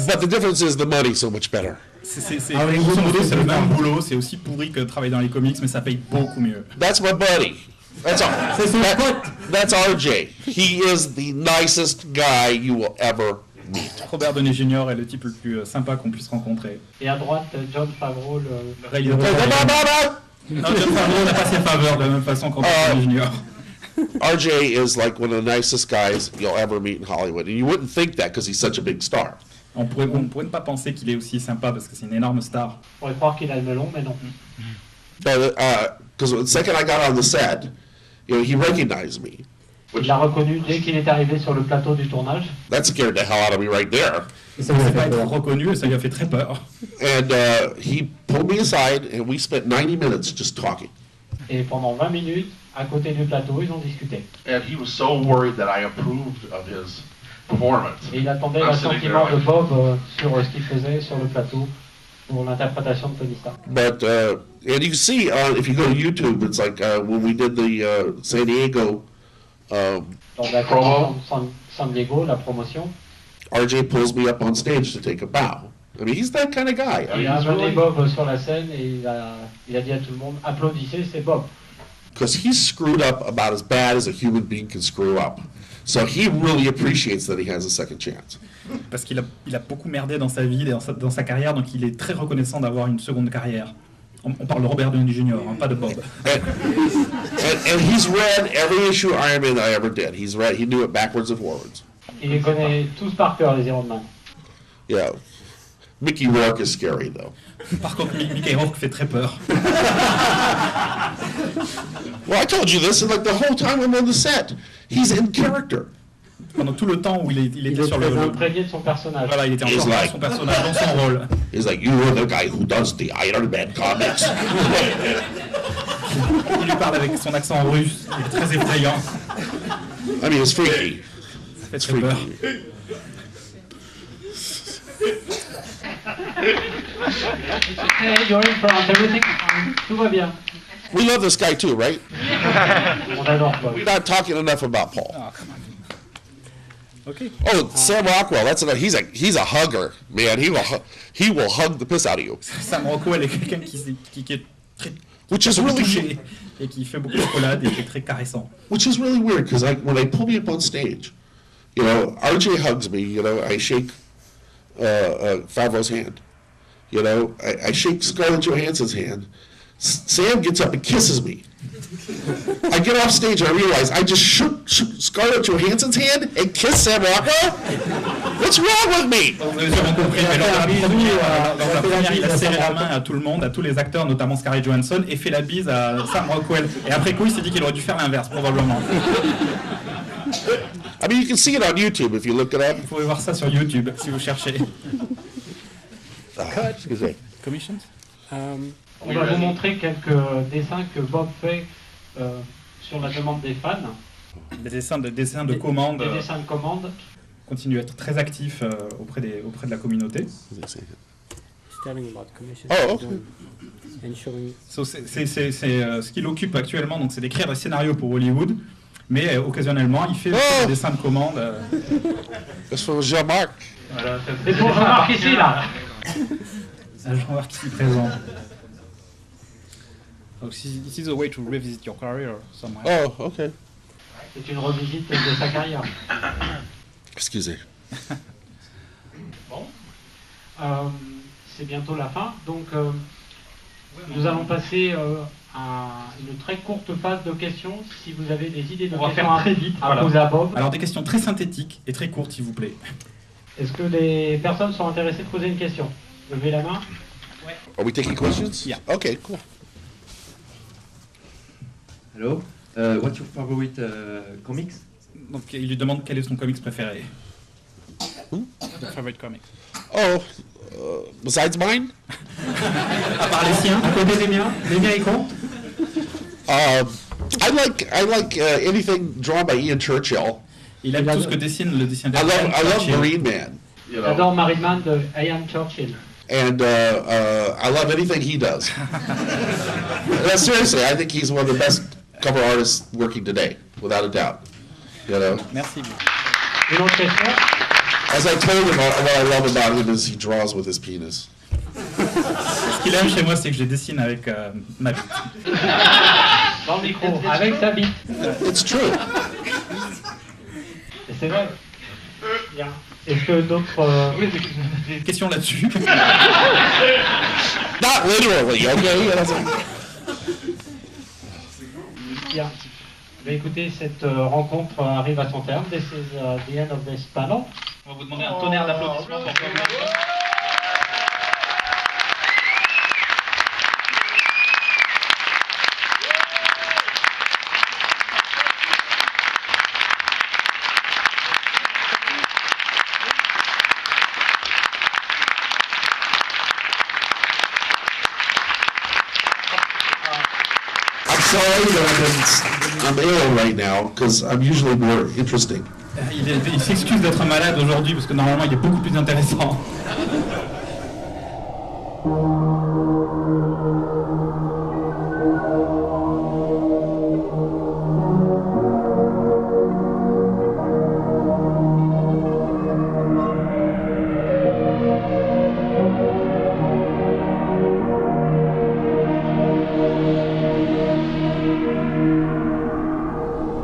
Speaker 1: But the difference is the money's so much better.
Speaker 2: Grosso modo, c'est le même boulot, c'est aussi pourri que de travailler dans les comics, mais ça paye beaucoup mieux.
Speaker 1: That's my buddy. That's all. That's RJ. He is the nicest guy you will ever meet.
Speaker 2: Robert Downey Jr. est le type le plus sympa qu'on puisse rencontrer.
Speaker 6: Et à droite, John Favreau, le
Speaker 2: réalisateur. Non, John Favreau n'a pas ses faveurs de la même façon qu'Robert Downey Jr.
Speaker 1: RJ is like one of the nicest guys you'll ever meet in Hollywood, and you wouldn't think that because he's such a big star.
Speaker 2: On pourrait ne pas penser qu'il est aussi sympa parce que c'est une énorme star.
Speaker 6: On pourrait croire qu'il a le melon, mais non.
Speaker 1: Because the second I got on the set, he recognized me.
Speaker 6: Il l'a reconnu dès qu'il est arrivé sur le plateau du tournage.
Speaker 1: That scared the hell out of me right there.
Speaker 2: Ça ne pas être reconnu et ça lui a fait très peur.
Speaker 1: And he pulled me aside and we spent 90 minutes just talking.
Speaker 6: Et pendant 20 minutes, à côté du plateau, ils ont discuté.
Speaker 1: And he was so worried that I approved of his performance.
Speaker 6: Et il attendait
Speaker 1: I'm sitting
Speaker 6: l'assentiment
Speaker 1: there
Speaker 6: de
Speaker 1: like-
Speaker 6: Bob sur ce qu'il faisait sur le plateau pour l'interprétation de Tony Stark.
Speaker 1: But and you can see if you go to YouTube, it's like when we did the San Diego
Speaker 6: Lors de la
Speaker 1: promo,
Speaker 6: convention de San Diego, la promotion,
Speaker 1: RJ pulls me up on stage to take a bow. I mean, he's that kind of guy. I
Speaker 6: il
Speaker 1: mean,
Speaker 6: a
Speaker 1: he's
Speaker 6: amené
Speaker 1: really,
Speaker 6: Bob sur la scène et il a dit à tout le monde, applaudissez, c'est Bob.
Speaker 1: because he's screwed up about as bad as a human being can screw up. So he really appreciates that he has a second chance.
Speaker 2: Parce qu'il a beaucoup merdé dans sa vie, dans sa carrière, donc il est très reconnaissant d'avoir une seconde carrière. On parle de Robert Downey Jr., hein, pas de Bob.
Speaker 1: And he's read every issue of Iron Man that I ever did. He knew it backwards and forwards.
Speaker 6: Il les connaît tous par cœur, les Iron Man.
Speaker 1: Yeah. Mickey Rourke is scary, though.
Speaker 2: Par contre, Mickey Rourke fait très peur.
Speaker 1: Well, I told you this, and like the whole time I'm on the set, he's in character.
Speaker 2: Pendant tout le temps où il était sur
Speaker 6: Très
Speaker 2: le...
Speaker 6: imprégné de son personnage.
Speaker 2: Voilà, il était encore dans son personnage, dans son rôle.
Speaker 1: He's like, you are the guy who does the Iron Man comics.
Speaker 2: Il lui parle avec son accent russe, il est très effrayant.
Speaker 1: I mean, it's freaky.
Speaker 2: Ça fait très peur.
Speaker 6: Hey, you're in front, everything fine. Tout va bien.
Speaker 1: We love this guy too, right?
Speaker 6: On adore Bob.
Speaker 1: We're not talking enough about Paul.
Speaker 2: Ah, come on. Ok.
Speaker 1: Oh, Sam Rockwell. That's another. He's a hugger, man. He will hug the piss out of you.
Speaker 2: Sam Rockwell est quelqu'un qui est très
Speaker 1: Which is really
Speaker 2: touché et qui fait beaucoup de chocolat et qui est très caressant.
Speaker 1: Which is really weird because when they pull me up on stage, you know, RJ hugs me. You know, I shake Favreau's hand. You know, I shake Scarlett Johansson's hand. Sam gets up and kisses me. I get off stage and I realize I just shook Scarlett Johansson's hand and kissed Sam Rockwell? What's wrong with me?
Speaker 2: Vous avez sûrement compris, mais lors de la première, il a serré la main à tout le monde, à tous les acteurs, notamment Scarlett Johansson, et fait la bise à Sam Rockwell. Et après coup, il s'est dit qu'il aurait dû faire l'inverse, probablement.
Speaker 1: I mean, you can see it on YouTube if you look it up.
Speaker 2: Vous pouvez voir ça sur YouTube, si vous cherchez.
Speaker 1: Excuse me.
Speaker 2: Commissions?
Speaker 6: On va vous montrer quelques dessins que Bob fait sur la demande des fans.
Speaker 2: Des dessins de commande.
Speaker 6: Des dessins de commande.
Speaker 2: Continue à être très actif auprès de la communauté.
Speaker 1: Oh, okay.
Speaker 2: So, c'est ce qu'il occupe actuellement, donc c'est d'écrire des scénarios pour Hollywood, mais occasionnellement il fait des dessins de commande.
Speaker 1: That's for Jean-Marc.
Speaker 6: Voilà, c'est pour Jean-Marc ici, là.
Speaker 2: Jean-Marc ici présent.
Speaker 3: So this is a way to revisit your career somehow.
Speaker 1: Oh, okay.
Speaker 6: C'est une revisite de sa carrière.
Speaker 1: Excusez.
Speaker 6: Bon. C'est bientôt la fin, donc nous allons passer à une très courte phase de questions. Si vous avez des idées de
Speaker 2: On va
Speaker 6: questions
Speaker 2: faire très vite,
Speaker 6: à
Speaker 2: voilà.
Speaker 6: poser à Bob.
Speaker 2: Alors des questions très synthétiques et très courtes, s'il vous plaît.
Speaker 6: Est-ce que les personnes sont intéressées de poser une question? Levez la main.
Speaker 1: Are we taking questions?
Speaker 2: Yeah.
Speaker 1: Okay, cool.
Speaker 8: Hello. What's your favorite comics?
Speaker 2: Donc il lui demande quel est son comics préféré.
Speaker 1: Your
Speaker 2: favorite comics.
Speaker 1: Oh, besides mine?
Speaker 2: À part les siens, à côté des miens ils comptent.
Speaker 1: I like anything drawn by Ian Churchill.
Speaker 2: Il aime tout ce que dessine le dessinateur.
Speaker 1: I love Marine Man. You know?
Speaker 6: J'adore Marine Man de Ian Churchill.
Speaker 1: And I love anything he does. Seriously, I think he's one of the best cover artists working today, without a doubt. You know.
Speaker 2: Merci.
Speaker 6: Une autre question?
Speaker 1: As I told him, what I love about him is he draws with his penis.
Speaker 2: Ce qu'il aime chez moi, c'est que je dessine avec ma bite.
Speaker 6: Dans le micro, avec sa bite.
Speaker 1: It's true.
Speaker 6: Et c'est vrai. Bien. Est-ce que d'autres...
Speaker 2: Des questions là-dessus?
Speaker 1: Not literally, okay?
Speaker 6: Bien. Mais écoutez, cette rencontre arrive à son terme. This is the end of this panel.
Speaker 2: On va vous demander un tonnerre d'applaudissements pour
Speaker 1: sorry that I'm ill right now, because I'm usually more interesting.
Speaker 2: Il s'excuse d'être malade aujourd'hui parce que normalement il est beaucoup plus intéressant.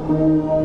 Speaker 9: Thank you.